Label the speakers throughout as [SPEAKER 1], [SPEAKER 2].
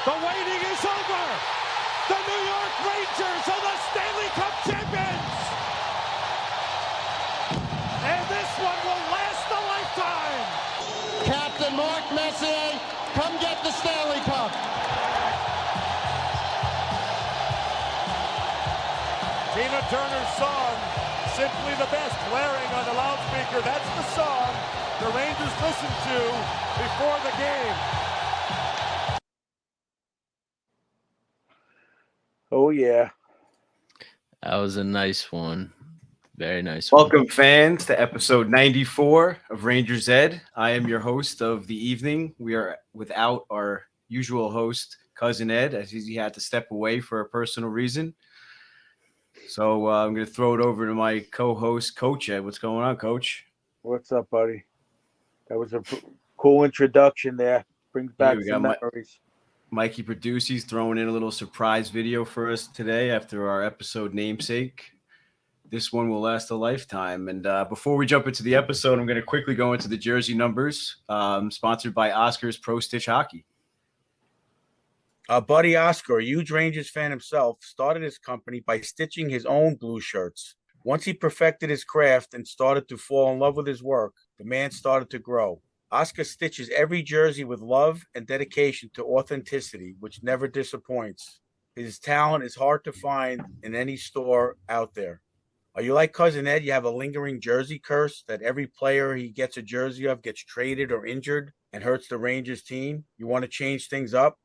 [SPEAKER 1] The waiting is over. The New York Rangers are the Stanley Cup champions. And this one will last a lifetime.
[SPEAKER 2] Captain Mark Messier, come get the Stanley Cup.
[SPEAKER 1] Tina Turner's song, Simply the Best, blaring on the loudspeaker. That's the song the Rangers listen to before the game.
[SPEAKER 3] Oh, yeah.
[SPEAKER 4] That was a nice one. Very nice one.
[SPEAKER 5] Welcome, fans, to episode 94 of Rangers Ed. I am your host of the evening. We are without our usual host, Cousin Ed, as he had to step away for a personal reason. So I'm going to throw it over to my co-host, Coach Ed. What's going on, Coach?
[SPEAKER 3] What's up, buddy? That was a cool introduction there. Brings back some memories.
[SPEAKER 5] Mikey Produces throwing in a little surprise video for us today after our episode namesake. This one will last a lifetime. And before we jump into the episode, I'm going to quickly go into the jersey numbers, sponsored by Oscar's Pro Stitch Hockey.
[SPEAKER 3] Our buddy Oscar, a huge Rangers fan himself, started his company by stitching his own blue shirts. Once he perfected his craft and started to fall in love with his work, the man started to grow. Oscar stitches every jersey with love and dedication to authenticity, which never disappoints. His talent is hard to find in any store out there. Are you like Cousin Ed? You have a lingering jersey curse that every player he gets a jersey of gets traded or injured and hurts the Rangers team? You want to change things up?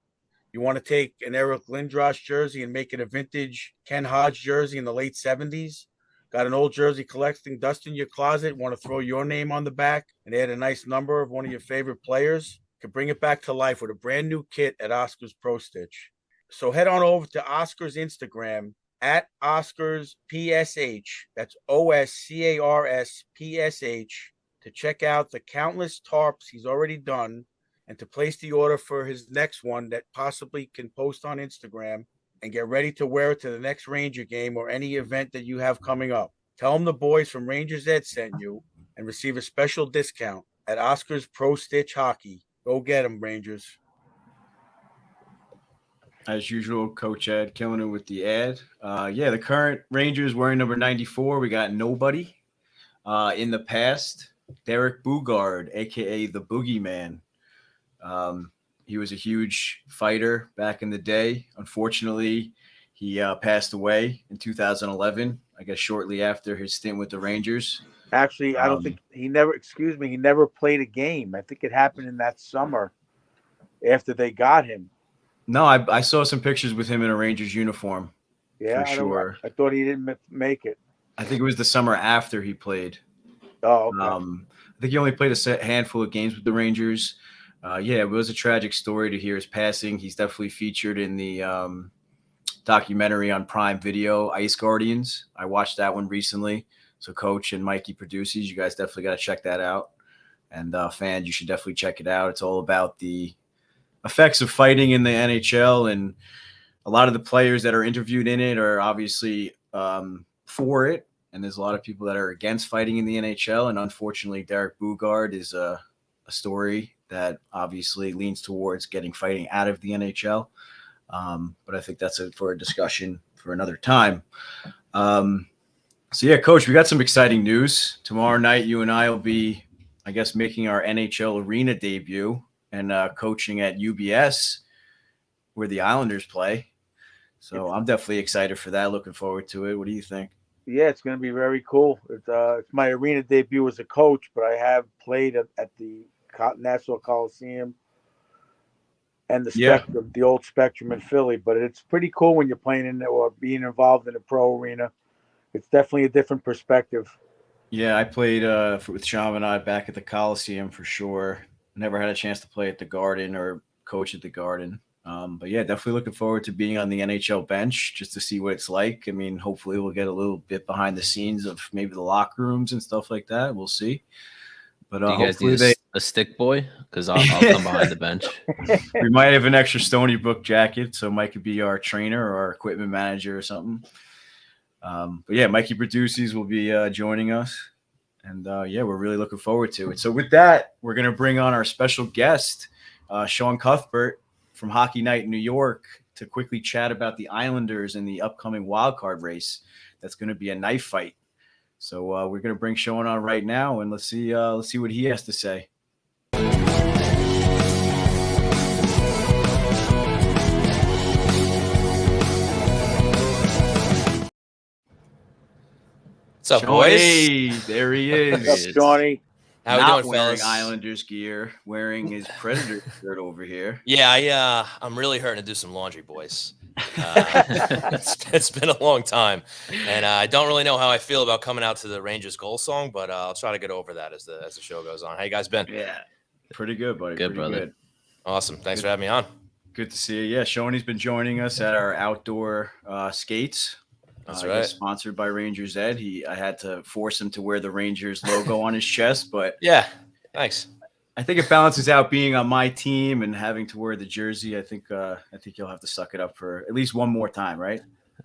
[SPEAKER 3] You want to take an Eric Lindros jersey and make it a vintage Ken Hodge jersey in the late 70s? Got an old jersey collecting dust in your closet? Want to throw your name on the back and add a nice number of one of your favorite players? You can bring it back to life with a brand new kit at Oscar's Pro Stitch. So head on over to Oscar's Instagram at Oscars PSH. That's OSCARS PSH to check out the countless tarps he's already done and to place the order for his next one that possibly can post on Instagram and get ready to wear it to the next Ranger game or any event that you have coming up. Tell them the boys from Rangers Ed sent you and receive a special discount at Oscar's Pro Stitch Hockey. Go get them, Rangers.
[SPEAKER 5] As usual, Coach Ed killing it with the ad. The current Rangers wearing number 94. We got nobody. In the past, Derek Boogaard, a.k.a. the Boogeyman. He was a huge fighter back in the day. Unfortunately, he passed away in 2011, I guess shortly after his stint with the Rangers.
[SPEAKER 3] Actually, I don't think he never played a game. I think it happened in that summer after they got him.
[SPEAKER 5] No, I saw some pictures with him in a Rangers uniform.
[SPEAKER 3] Yeah,
[SPEAKER 5] for sure.
[SPEAKER 3] I thought he didn't make it.
[SPEAKER 5] I think it was the summer after he played.
[SPEAKER 3] Oh, okay.
[SPEAKER 5] I think he only played a handful of games with the Rangers. It was a tragic story to hear his passing. He's definitely featured in the documentary on Prime Video, Ice Guardians. I watched that one recently. So Coach and Mikey Produces, you guys definitely got to check that out. And fans, you should definitely check it out. It's all about the effects of fighting in the NHL, and a lot of the players that are interviewed in it are obviously for it. And there's a lot of people that are against fighting in the NHL. And unfortunately, Derek Boogaard is a story that obviously leans towards getting fighting out of the NHL. But I think that's for a discussion for another time. Coach, we got some exciting news. Tomorrow night, you and I will be, I guess, making our NHL arena debut and coaching at UBS where the Islanders play. So I'm definitely excited for that. Looking forward to it. What do you think?
[SPEAKER 3] Yeah, it's going to be very cool. It's my arena debut as a coach, but I have played at the Nassau Coliseum and the old Spectrum in Philly. But it's pretty cool when you're playing in or being involved in a pro arena. It's definitely a different perspective.
[SPEAKER 5] Yeah, I played with Sham and I back at the Coliseum for sure. Never had a chance to play at the Garden or coach at the Garden. Definitely looking forward to being on the NHL bench just to see what it's like. I mean, hopefully we'll get a little bit behind the scenes of maybe the locker rooms and stuff like that. We'll see. But
[SPEAKER 4] do you guys need a stick boy? Because I'll come behind the bench.
[SPEAKER 5] We might have an extra Stony Brook jacket, so Mike could be our trainer or our equipment manager or something. Mikey Produces will be joining us. And, we're really looking forward to it. So with that, we're going to bring on our special guest, Sean Cuthbert. from Hockey Night in New York to quickly chat about the Islanders in the upcoming wild card race. That's going to be a knife fight. So we're going to bring Sean on right now, and let's see what he has to say.
[SPEAKER 6] What's up, boys?
[SPEAKER 5] Hey, there he is.
[SPEAKER 3] What's up, Johnny?
[SPEAKER 6] How
[SPEAKER 5] Not
[SPEAKER 6] we doing,
[SPEAKER 5] wearing
[SPEAKER 6] fellas?
[SPEAKER 5] Islanders gear, wearing his Predator shirt over here.
[SPEAKER 6] Yeah, I'm really hurting to do some laundry, boys. It's been a long time, and I don't really know how I feel about coming out to the Rangers goal song, but I'll try to get over that as the show goes on. How you guys been?
[SPEAKER 5] Yeah, pretty good, buddy.
[SPEAKER 4] Good,
[SPEAKER 5] pretty
[SPEAKER 4] brother.
[SPEAKER 5] Good.
[SPEAKER 6] Awesome. Thanks for having me on.
[SPEAKER 5] Good to see you. Yeah, Shoney's been joining us at our outdoor skates.
[SPEAKER 6] That's
[SPEAKER 5] I
[SPEAKER 6] right.
[SPEAKER 5] guess sponsored by Rangers Ed. I had to force him to wear the Rangers logo on his chest, but
[SPEAKER 6] Yeah, thanks.
[SPEAKER 5] I think it balances out being on my team and having to wear the jersey. I think you'll have to suck it up for at least one more time, right?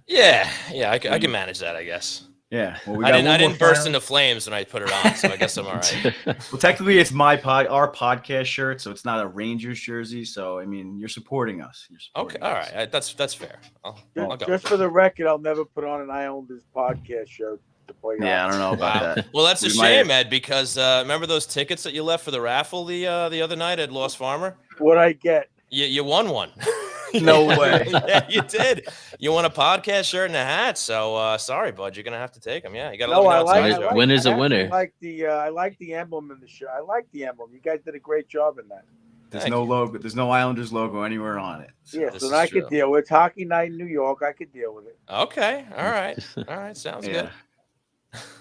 [SPEAKER 6] Yeah, I can manage that, I guess.
[SPEAKER 5] Yeah. Well,
[SPEAKER 6] I didn't burst into flames when I put it on, so I guess I'm all right.
[SPEAKER 5] Well, technically, it's our podcast shirt, so it's not a Rangers jersey. So, I mean, you're supporting us.
[SPEAKER 6] Okay, all right. That's fair. I'll go.
[SPEAKER 3] Just for the record, I'll never put on an Islanders podcast shirt to play.
[SPEAKER 5] Yeah, I don't know about that.
[SPEAKER 6] Well, that's a
[SPEAKER 5] We
[SPEAKER 6] shame,
[SPEAKER 5] might-
[SPEAKER 6] Ed, because remember those tickets that you left for the raffle the other night at Lost Farmer?
[SPEAKER 3] What I get?
[SPEAKER 6] You won one.
[SPEAKER 5] No way.
[SPEAKER 6] Yeah, you did. You won a podcast shirt and a hat. So sorry, bud. You're gonna have to take them. Yeah, you got to
[SPEAKER 3] No,
[SPEAKER 6] let me know
[SPEAKER 3] I
[SPEAKER 6] what
[SPEAKER 3] like.
[SPEAKER 6] size
[SPEAKER 3] I
[SPEAKER 6] you are.
[SPEAKER 3] like
[SPEAKER 4] Winner's a
[SPEAKER 3] I actually
[SPEAKER 4] winner.
[SPEAKER 3] I like the emblem in the shirt. I like the emblem. You guys did a great job in that.
[SPEAKER 5] There's
[SPEAKER 6] Thank
[SPEAKER 5] no
[SPEAKER 6] you.
[SPEAKER 5] logo. There's no Islanders logo anywhere on it.
[SPEAKER 3] Yeah,
[SPEAKER 6] This
[SPEAKER 3] so
[SPEAKER 6] is
[SPEAKER 3] I
[SPEAKER 6] true.
[SPEAKER 3] could deal with Hockey Night in New York. I could deal with it.
[SPEAKER 6] Okay. All right. Sounds good.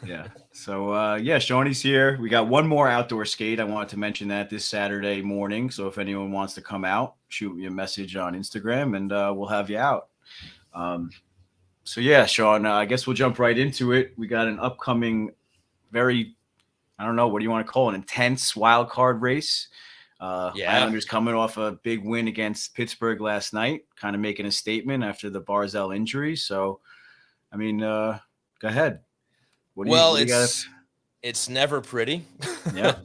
[SPEAKER 5] Yeah. So, Shoney's here. We got one more outdoor skate. I wanted to mention that this Saturday morning. So if anyone wants to come out, shoot me a message on Instagram and we'll have you out. Sean, I guess we'll jump right into it. We got an upcoming I don't know, what do you want to call it? Intense wild card race. Islanders coming off a big win against Pittsburgh last night, kind of making a statement after the Barzal injury. So, I mean, go ahead.
[SPEAKER 6] It's never pretty.
[SPEAKER 5] Yeah.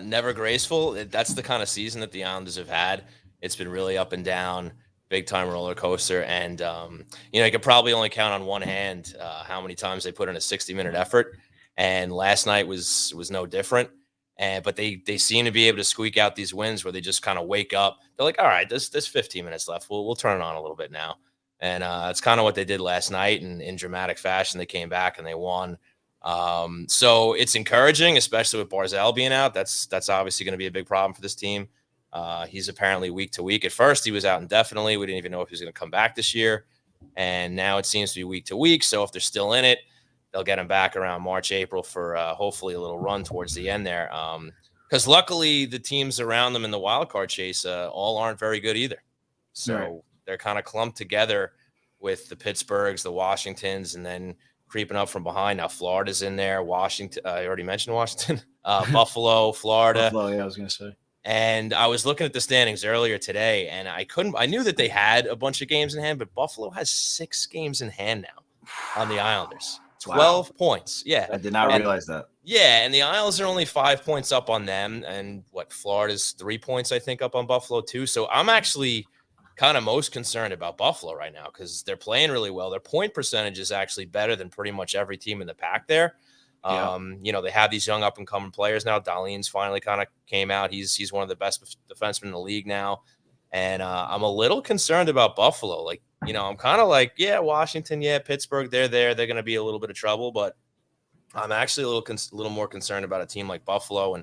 [SPEAKER 6] Never graceful. That's the kind of season that the Islanders have had. It's been really up and down, big time roller coaster. And, you could probably only count on one hand how many times they put in a 60-minute effort. And last night was no different. But they seem to be able to squeak out these wins where they just kind of wake up. They're like, all right, there's 15 minutes left. We'll turn it on a little bit now. And that's kind of what they did last night. And in dramatic fashion, they came back and they won. So it's encouraging, especially with Barzal being out. That's obviously going to be a big problem for this team. He's apparently week to week. At first, he was out indefinitely. We didn't even know if he was going to come back this year. And now it seems to be week to week. So if they're still in it, they'll get him back around March, April for hopefully a little run towards the end there. Because luckily, the teams around them in the wild card chase all aren't very good either. So they're kind of clumped together with the Pittsburghs, the Washingtons, and then creeping up from behind. Now Florida's in there. Washington, I already mentioned Washington. Buffalo, Florida.
[SPEAKER 5] Buffalo, yeah, I was going to say.
[SPEAKER 6] And I was looking at the standings earlier today, and I knew that they had a bunch of games in hand, but Buffalo has 6 games in hand now on the Islanders. 12 points. Yeah.
[SPEAKER 5] I did not realize that.
[SPEAKER 6] Yeah, and the Isles are only 5 points up on them, and Florida's 3 points, I think, up on Buffalo too. So I'm actually kind of most concerned about Buffalo right now because they're playing really well. Their point percentage is actually better than pretty much every team in the pack there.
[SPEAKER 5] Yeah.
[SPEAKER 6] They have these young up and coming players now. Dahlin's finally kind of came out. He's one of the best defensemen in the league now. And I'm a little concerned about Buffalo. I'm kind of like, yeah, Washington, yeah, Pittsburgh, they're there. They're going to be a little bit of trouble, but I'm actually a little more concerned about a team like Buffalo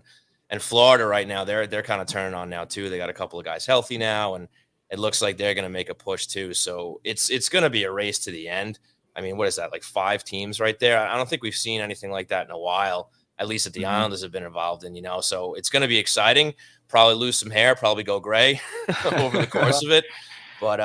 [SPEAKER 6] and Florida right now. They're kind of turning on now too. They got a couple of guys healthy now, and it looks like they're going to make a push too. So it's going to be a race to the end. I mean, what is that? Like 5 teams right there. I don't think we've seen anything like that in a while, at least that the Islanders have been involved in, so it's going to be exciting. Probably lose some hair, probably go gray over the course of it. But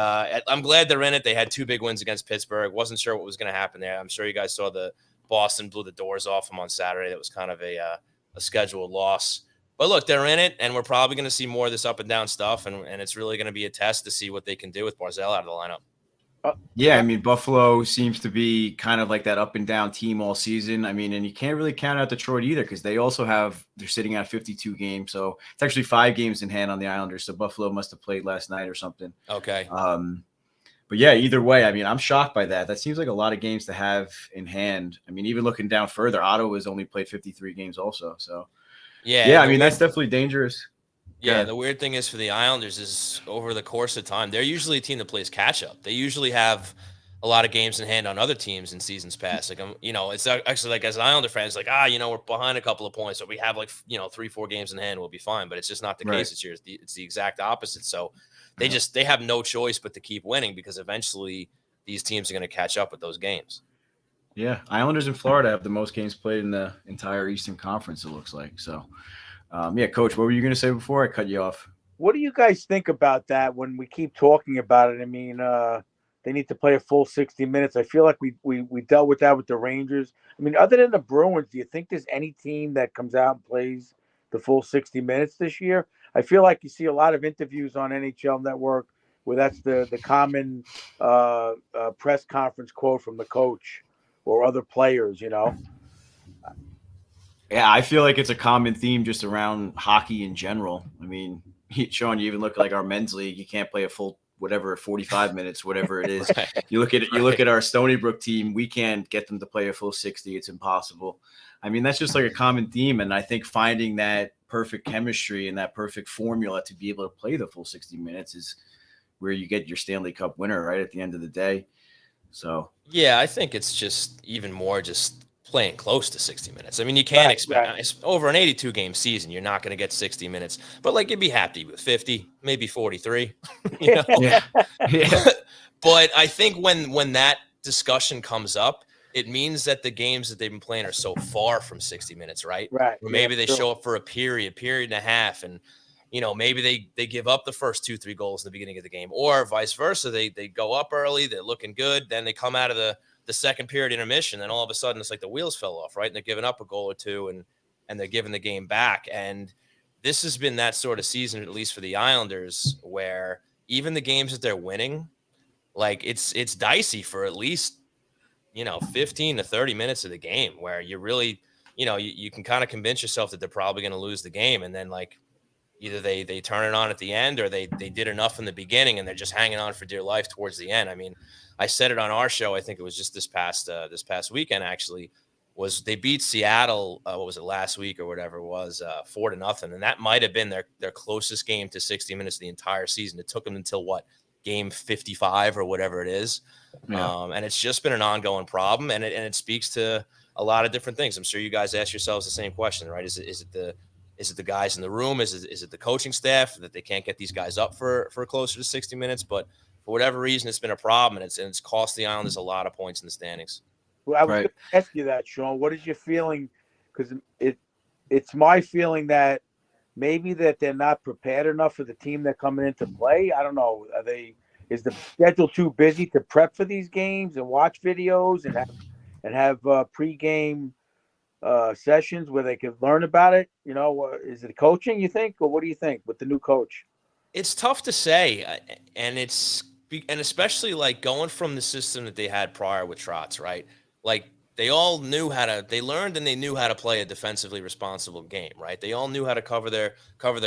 [SPEAKER 6] I'm glad they're in it. They had 2 big wins against Pittsburgh. Wasn't sure what was going to happen there. I'm sure you guys saw the Boston blew the doors off them on Saturday. That was kind of a scheduled loss. But look, they're in it, and we're probably going to see more of this up and down stuff, and it's really going to be a test to see what they can do with Barzal out of the lineup.
[SPEAKER 5] Yeah, I mean, Buffalo seems to be kind of like that up and down team all season. I mean, and you can't really count out Detroit either because they're sitting at 52 games. So it's actually 5 games in hand on the Islanders. So Buffalo must have played last night or something.
[SPEAKER 6] Okay.
[SPEAKER 5] But yeah, either way, I mean, I'm shocked by that. That seems like a lot of games to have in hand. I mean, even looking down further, Ottawa has only played 53 games also. So yeah, I mean, that's definitely dangerous.
[SPEAKER 6] Yeah, the weird thing is for the Islanders is over the course of time, they're usually a team that plays catch up. They usually have a lot of games in hand on other teams in seasons past. Like, it's actually like as an Islander fan, it's like, we're behind a couple of points, so we have 3-4 games in hand, we'll be fine. But it's just not the case this year. It's the exact opposite. So they have no choice but to keep winning because eventually these teams are going to catch up with those games.
[SPEAKER 5] Yeah, Islanders in Florida have the most games played in the entire Eastern Conference, it looks like. So. Coach, what were you going to say before I cut you off?
[SPEAKER 3] What do you guys think about that when we keep talking about it? I mean, they need to play a full 60 minutes. I feel like we dealt with that with the Rangers. I mean, other than the Bruins, do you think there's any team that comes out and plays the full 60 minutes this year? I feel like you see a lot of interviews on NHL Network where that's the common press conference quote from the coach or other players,
[SPEAKER 5] Yeah, I feel like it's a common theme just around hockey in general. I mean, Sean, you even look at like our men's league. You can't play a full 45 minutes, whatever it is.
[SPEAKER 6] Right.
[SPEAKER 5] You look at our Stony Brook team. We can't get them to play a full 60. It's impossible. I mean, that's just like a common theme. And I think finding that perfect chemistry and that perfect formula to be able to play the full 60 minutes is where you get your Stanley Cup winner, right, at the end of the day. So
[SPEAKER 6] yeah, I think it's just even more just playing close to 60 minutes. I mean, you can't expect over an 82 game season, you're not going to get 60 minutes, but you'd be happy with 50, maybe 43.
[SPEAKER 5] Yeah.
[SPEAKER 6] But I think when that discussion comes up, it means that the games that they've been playing are so far from 60 minutes, right?
[SPEAKER 3] Right.
[SPEAKER 6] Or maybe they show up for a period and a half, and maybe they give up the first 2-3 goals in the beginning of the game, or vice versa. They go up early, they're looking good, then they come out of the second period intermission, and all of a sudden it's like the wheels fell off, right? And they're giving up a goal or two and they're giving the game back. And this has been that sort of season, at least for the Islanders, where even the games that they're winning, it's dicey for at least, 15 to 30 minutes of the game where you really, you can kind of convince yourself that they're probably going to lose the game. And then either they turn it on at the end or they did enough in the beginning and they're just hanging on for dear life towards the end. I mean, I said it on our show. I think it was just this past weekend, actually, was they beat Seattle. What was it, last week or whatever it was, 4-0. And that might've been their closest game to 60 minutes of the entire season. It took them until game 55 or whatever it is.
[SPEAKER 5] Yeah.
[SPEAKER 6] And it's just been an ongoing problem. And it speaks to a lot of different things. I'm sure you guys ask yourselves the same question, right? Is it the guys in the room? Is it the coaching staff that they can't get these guys up for closer to 60 minutes? But for whatever reason, it's been a problem, and it's cost the Islanders a lot of points in the standings.
[SPEAKER 3] Well, I was going to ask you that, Sean. What is your feeling? Because it's my feeling that maybe that they're not prepared enough for the team they're coming into play. I don't know. Is the schedule too busy to prep for these games and watch videos and have pregame sessions where they could learn about it? Is it coaching, you think, or what do you think with the new coach?
[SPEAKER 6] It's tough to say, and especially going from the system that they had prior with Trotz, right? They all knew they learned and they knew how to play a defensively responsible game, right? They all knew how to cover their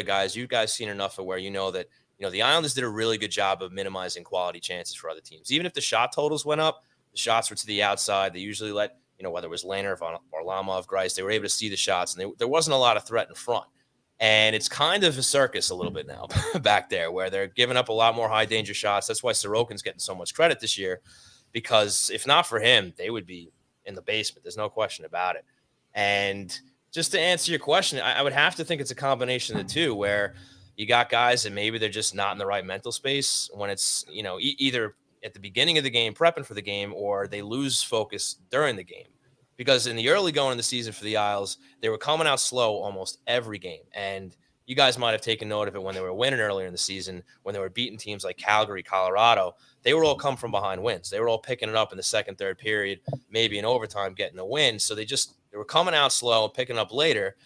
[SPEAKER 6] guys. You guys seen enough of where that the Islanders did a really good job of minimizing quality chances for other teams. Even if the shot totals went up, the shots were to the outside. They usually let whether it was Lehner or Varlamov, Greiss, they were able to see the shots, and there wasn't a lot of threat in front. And it's kind of a circus a little bit now back there where they're giving up a lot more high danger shots. That's why Sorokin's getting so much credit this year, because if not for him, they would be in the basement. There's no question about it. And just to answer your question, I would have to think it's a combination of the two, where you got guys that maybe they're just not in the right mental space when it's, either at the beginning of the game, prepping for the game, or they lose focus during the game. Because in the early going of the season for the Isles, they were coming out slow almost every game. And you guys might have taken note of it when they were winning earlier in the season, when they were beating teams like Calgary, Colorado. They were all come from behind wins. They were all picking it up in the second, third period, maybe in overtime, getting a win. So they were coming out slow, picking up later.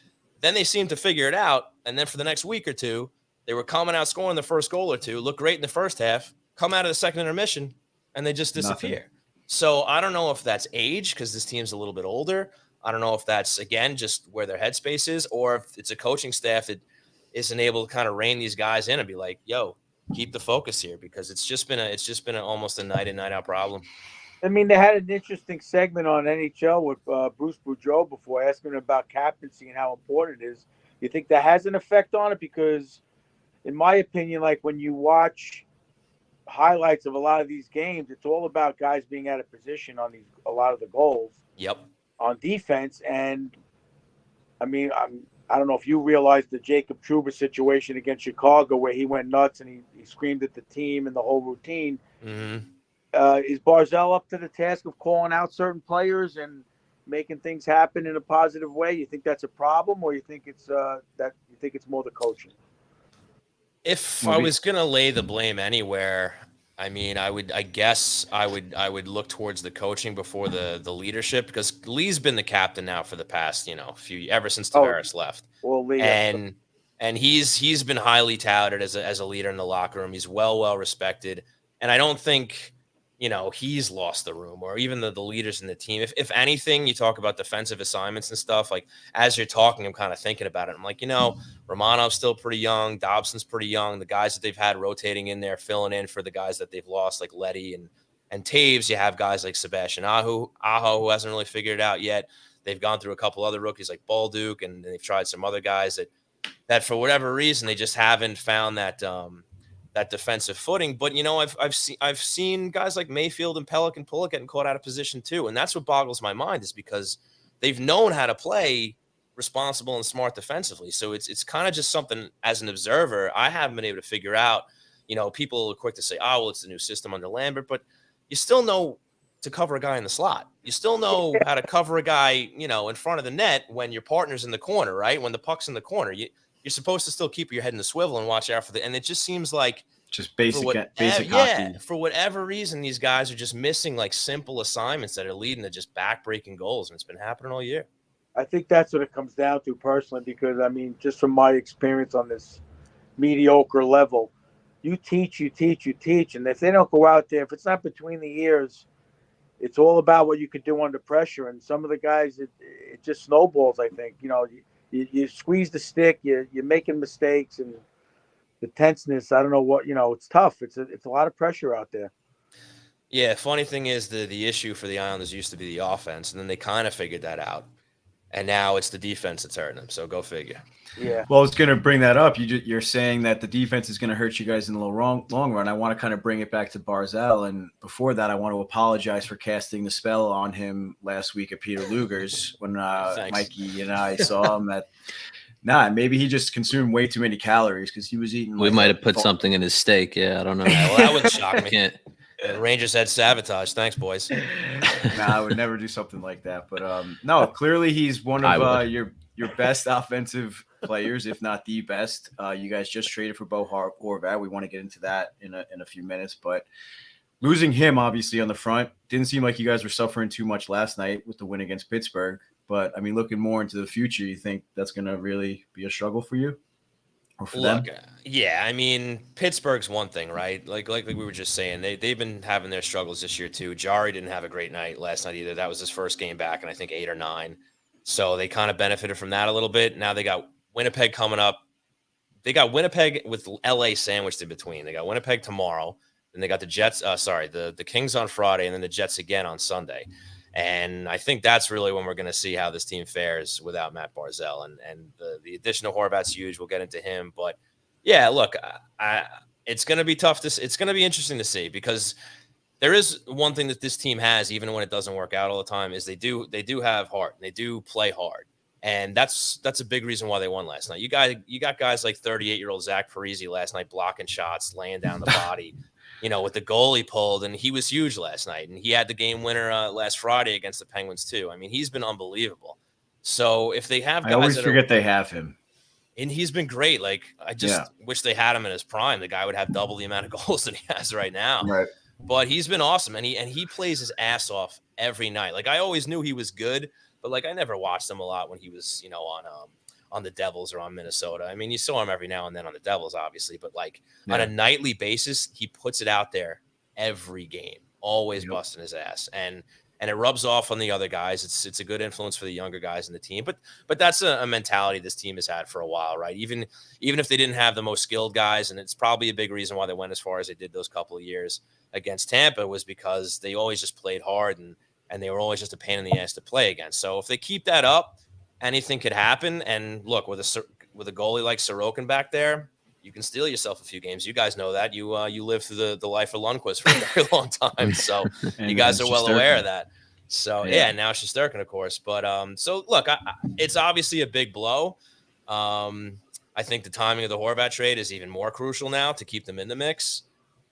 [SPEAKER 6] Then they seemed to figure it out. And then for the next week or two, they were coming out scoring the first goal or two, looked great in the first half, come out of the second intermission, and they just disappear. So I don't know if that's age because this team's a little bit older. I don't know if that's, again, just where their headspace is, or if it's a coaching staff that isn't able to kind of rein these guys in and be like, yo, keep the focus here, because it's just been almost a night in, night out problem.
[SPEAKER 7] I mean, they had an interesting segment on NHL with Bruce Boudreau before, asking him about captaincy and how important it is. You think that has an effect on it? Because in my opinion, like when you watch highlights of a lot of these games, it's all about guys being out of position on a lot of the goals.
[SPEAKER 6] Yep.
[SPEAKER 7] On defense. And I mean, I don't know if you realize the Jacob Trouba situation against Chicago, where he went nuts and he screamed at the team and the whole routine.
[SPEAKER 6] Mm-hmm.
[SPEAKER 7] Is Barzal up to the task of calling out certain players and making things happen in a positive way? You think that's a problem, or you think it's more the coaching?
[SPEAKER 6] If I was gonna lay the blame anywhere, I mean, I would look towards the coaching before the leadership, because Lee's been the captain now for the past, ever since Tavares left.
[SPEAKER 7] Well, Lee,
[SPEAKER 6] and he's been highly touted as a leader in the locker room. He's well respected, and I don't think he's lost the room, or even the leaders in the team. If anything, you talk about defensive assignments and stuff, like as you're talking, I'm kind of thinking about it. I'm like, Romanov's still pretty young. Dobson's pretty young. The guys that they've had rotating in there, filling in for the guys that they've lost, like Letty and Taves. You have guys like Sebastian Aho, who hasn't really figured it out yet. They've gone through a couple other rookies like Balduke, and they've tried some other guys that for whatever reason, they just haven't found that defensive footing. But I've seen guys like Mayfield and Pellick and Pullett getting caught out of position too, and that's what boggles my mind, is because they've known how to play responsible and smart defensively. So it's kind of just something, as an observer, I haven't been able to figure out. People are quick to say, oh, well, it's the new system under Lambert, but you still know to cover a guy in the slot. You still know how to cover a guy, in front of the net when your partner's in the corner, right? When the puck's in the corner, you're supposed to still keep your head in the swivel and watch out for and it just seems like
[SPEAKER 5] just basic hockey.
[SPEAKER 6] For whatever reason, these guys are just missing like simple assignments that are leading to just backbreaking goals, and it's been happening all year.
[SPEAKER 7] I think that's what it comes down to personally, because I mean, just from my experience on this mediocre level, you teach, and if they don't go out there, if it's not between the ears, it's all about what you can do under pressure. And some of the guys, it just snowballs. I think you squeeze the stick, you're making mistakes, and the tenseness. I don't know what it's tough. It's a lot of pressure out there.
[SPEAKER 6] Yeah, funny thing is the issue for the Islanders used to be the offense, and then they kind of figured that out. And now it's the defense that's hurting them. So go figure.
[SPEAKER 7] Yeah.
[SPEAKER 5] Well, I was going to bring that up. You're saying that the defense is going to hurt you guys in the long run. I want to kind of bring it back to Barzal. And before that, I want to apologize for casting the spell on him last week at Peter Luger's when Mikey and I saw him at maybe he just consumed way too many calories because he was eating.
[SPEAKER 4] We might have put something in his steak. Yeah, I don't know.
[SPEAKER 6] Well, that would shock me. The Rangers had sabotage. Thanks, boys.
[SPEAKER 5] I would never do something like that. But no, clearly he's one of your best offensive players, if not the best. You guys just traded for Bo Horvat. We want to get into that in a few minutes. But losing him, obviously, on the front, didn't seem like you guys were suffering too much last night with the win against Pittsburgh. But, I mean, looking more into the future, you think that's going to really be a struggle for you? Or for them?
[SPEAKER 6] Yeah, I mean, Pittsburgh's one thing, right? Like we were just saying, they've been having their struggles this year too. Jari didn't have a great night last night either. That was his first game back in I think 8 or 9. So they kind of benefited from that a little bit. Now they got Winnipeg coming up. They got Winnipeg with LA sandwiched in between. They got Winnipeg tomorrow, then they got the Jets. The Kings on Friday, and then the Jets again on Sunday. And I think that's really when we're going to see how this team fares without Matt Barzal. And the addition of Horvat's huge. We'll get into him. But, yeah, look, it's going to be tough. It's going to be interesting to see, because there is one thing that this team has, even when it doesn't work out all the time, is they do have heart. And they do play hard. And that's a big reason why they won last night. You got guys like 38-year-old Zach Parise last night blocking shots, laying down the body. With the goal he pulled, and he was huge last night. And he had the game winner last Friday against the Penguins too. I mean, he's been unbelievable. So if they have guys,
[SPEAKER 5] I always forget they have him.
[SPEAKER 6] And he's been great. Like, I just wish they had him in his prime. The guy would have double the amount of goals that he has right now.
[SPEAKER 5] Right.
[SPEAKER 6] But he's been awesome, and he plays his ass off every night. Like, I always knew he was good, but like I never watched him a lot when he was, on the Devils or on Minnesota. I mean, you saw him every now and then on the Devils, obviously, but on a nightly basis, he puts it out there every game, always busting his ass. And it rubs off on the other guys. It's a good influence for the younger guys in the team. But that's a mentality this team has had for a while, right? Even if they didn't have the most skilled guys, and it's probably a big reason why they went as far as they did those couple of years against Tampa, was because they always just played hard and they were always just a pain in the ass to play against. So if they keep that up, anything could happen. And look, with a goalie like Sorokin back there, you can steal yourself a few games. You guys know that. You lived through the life of Lundqvist for a very long time, so you guys are well aware of that. So yeah, now Shesterkin, of course. But so look, it's obviously a big blow. I think the timing of the Horvat trade is even more crucial now to keep them in the mix.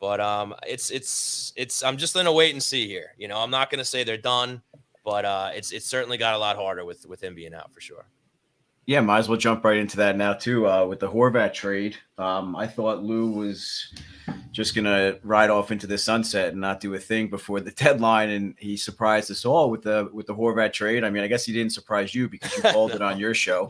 [SPEAKER 6] But it's I'm just in a wait and see here. You know, I'm not going to say they're done, but it's certainly got a lot harder with him being out for sure.
[SPEAKER 5] Yeah, might as well jump right into that now too. With the Horvat trade, I thought Lou was just gonna ride off into the sunset and not do a thing before the deadline, and he surprised us all with the Horvat trade. I mean, I guess he didn't surprise you because you called it on your show.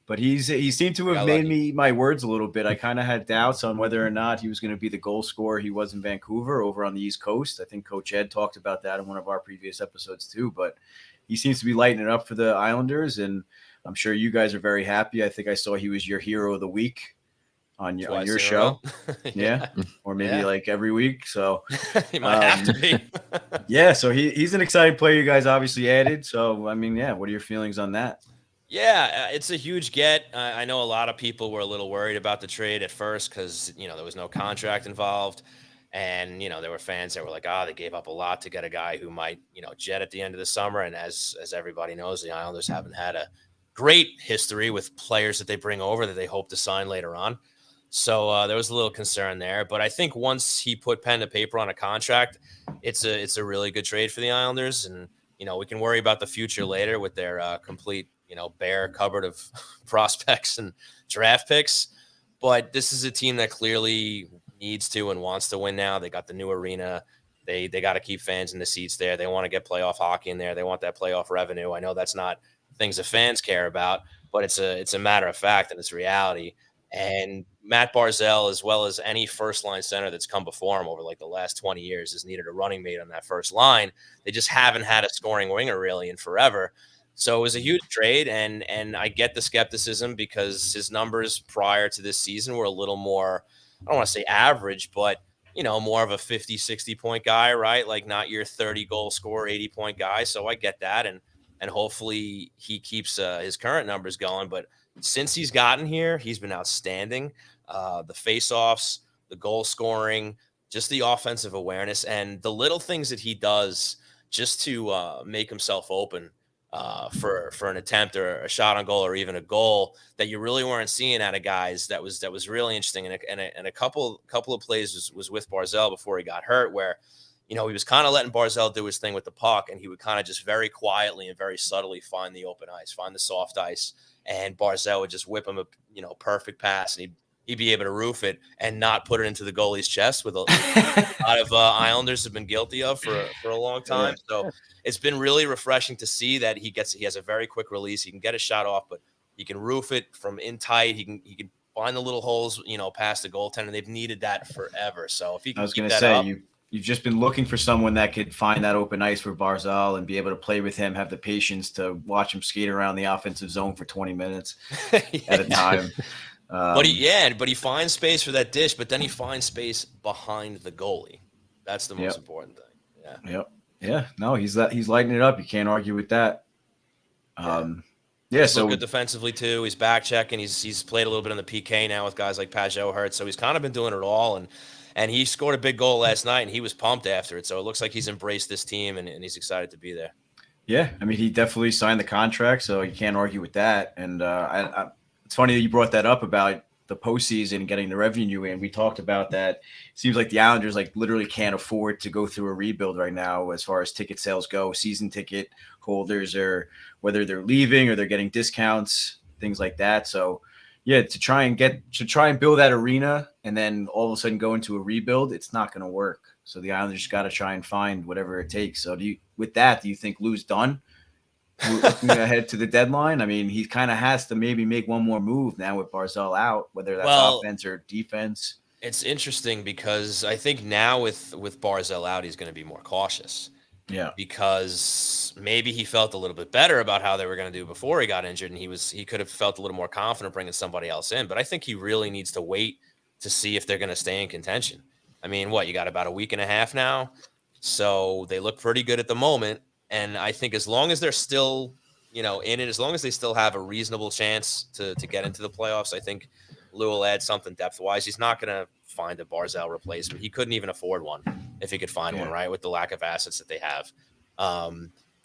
[SPEAKER 5] But he seemed to have made me my words a little bit. I kind of had doubts on whether or not he was going to be the goal scorer he was in Vancouver over on the East Coast. I think Coach Ed talked about that in one of our previous episodes too. But he seems to be lighting it up for the Islanders, and I'm sure you guys are very happy. I think I saw he was your hero of the week on your show. Yeah. Or maybe like every week. So
[SPEAKER 6] he might have to be.
[SPEAKER 5] Yeah. So he's an exciting player you guys obviously added. So, I mean, yeah. What are your feelings on that?
[SPEAKER 6] Yeah, it's a huge get. I know a lot of people were a little worried about the trade at first because, you know, there was no contract involved. And, you know, there were fans that were like, they gave up a lot to get a guy who might, you know, jet at the end of the summer. And as everybody knows, the Islanders haven't had a great history with players that they bring over that they hope to sign later on. So there was a little concern there. But I think once he put pen to paper on a contract, it's a really good trade for the Islanders. And, you know, we can worry about the future later with their complete, you know, bare cupboard of prospects and draft picks. But this is a team that clearly needs to and wants to win now. They got the new arena. They got to keep fans in the seats there. They want to get playoff hockey in there. They want that playoff revenue. I know that's not things that fans care about, but it's a matter of fact and it's reality. And Matt Barzal, as well as any first-line center that's come before him over like the last 20 years, has needed a running mate on that first line. They just haven't had a scoring winger really in forever. So it was a huge trade, and I get the skepticism because his numbers prior to this season were a little more, I don't want to say average, but, you know, more of a 50, 60-point guy, right? Like not your 30-goal scorer, 80-point guy. So I get that, and hopefully he keeps his current numbers going. But since he's gotten here, he's been outstanding. The faceoffs, the goal scoring, just the offensive awareness, and the little things that he does just to make himself open for an attempt or a shot on goal or even a goal that you really weren't seeing out of guys. That was really interesting. And a couple of plays was with Barzal before he got hurt, where, you know, he was kind of letting Barzal do his thing with the puck, and he would kind of just very quietly and very subtly find the open ice, find the soft ice, and Barzal would just whip him a, you know, perfect pass, and he'd be able to roof it and not put it into the goalie's chest, with a lot of Islanders have been guilty of for a long time. So it's been really refreshing to see that he has a very quick release. He can get a shot off, but he can roof it from in tight. He can find the little holes, you know, past the goaltender. They've needed that forever. So if he can, I was going to say,
[SPEAKER 5] you've just been looking for someone that could find that open ice for Barzal and be able to play with him, have the patience to watch him skate around the offensive zone for 20 minutes at a time.
[SPEAKER 6] But he finds space for that dish, but then he finds space behind the goalie. That's the most important thing. Yeah.
[SPEAKER 5] Yep. Yeah. No, he's lighting it up. You can't argue with that.
[SPEAKER 6] He's so good defensively too. He's back checking. He's played a little bit on the PK now with guys like Pajot hurt. So he's kind of been doing it all. And he scored a big goal last night, and he was pumped after it. So it looks like he's embraced this team, and he's excited to be there.
[SPEAKER 5] Yeah. I mean, he definitely signed the contract, so you can't argue with that. And it's funny that you brought that up about the postseason and getting the revenue in. We talked about that. It seems like the Islanders literally can't afford to go through a rebuild right now as far as ticket sales go. Season ticket holders, or whether they're leaving or they're getting discounts, things like that. So yeah, to try and build that arena and then all of a sudden go into a rebuild, it's not going to work. So the Islanders just got to try and find whatever it takes. So do you think Lou's done? Looking ahead to the deadline, I mean, he kind of has to maybe make one more move now with Barzal out, whether that's offense or defense.
[SPEAKER 6] It's interesting because I think now with Barzal out, he's going to be more cautious.
[SPEAKER 5] Yeah.
[SPEAKER 6] Because maybe he felt a little bit better about how they were going to do before he got injured, and he could have felt a little more confident bringing somebody else in. But I think he really needs to wait to see if they're going to stay in contention. I mean, you got about a week and a half now, so they look pretty good at the moment. And I think as long as they're still, in it, as long as they still have a reasonable chance to get into the playoffs, I think Lou will add something depth-wise. He's not going to find a Barzal replacement. He couldn't even afford one if he could find one, right, with the lack of assets that they have.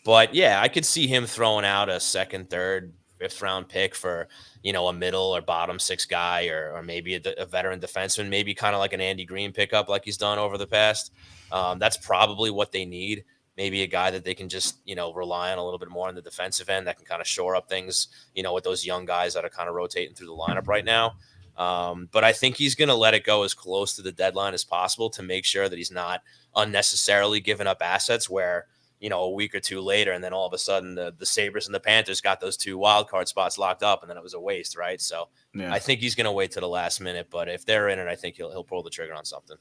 [SPEAKER 6] But, yeah, I could see him throwing out a second, third, fifth-round pick for, a middle or bottom six guy or maybe a veteran defenseman, maybe kind of like an Andy Green pickup like he's done over the past. That's probably what they need. Maybe a guy that they can just, rely on a little bit more on the defensive end that can kind of shore up things, with those young guys that are kind of rotating through the lineup right now. But I think he's going to let it go as close to the deadline as possible to make sure that he's not unnecessarily giving up assets where, a week or two later, and then all of a sudden the Sabres and the Panthers got those 2 wild card spots locked up, and then it was a waste, right? So I think he's going to wait to the last minute, but if they're in it, I think he'll pull the trigger on something.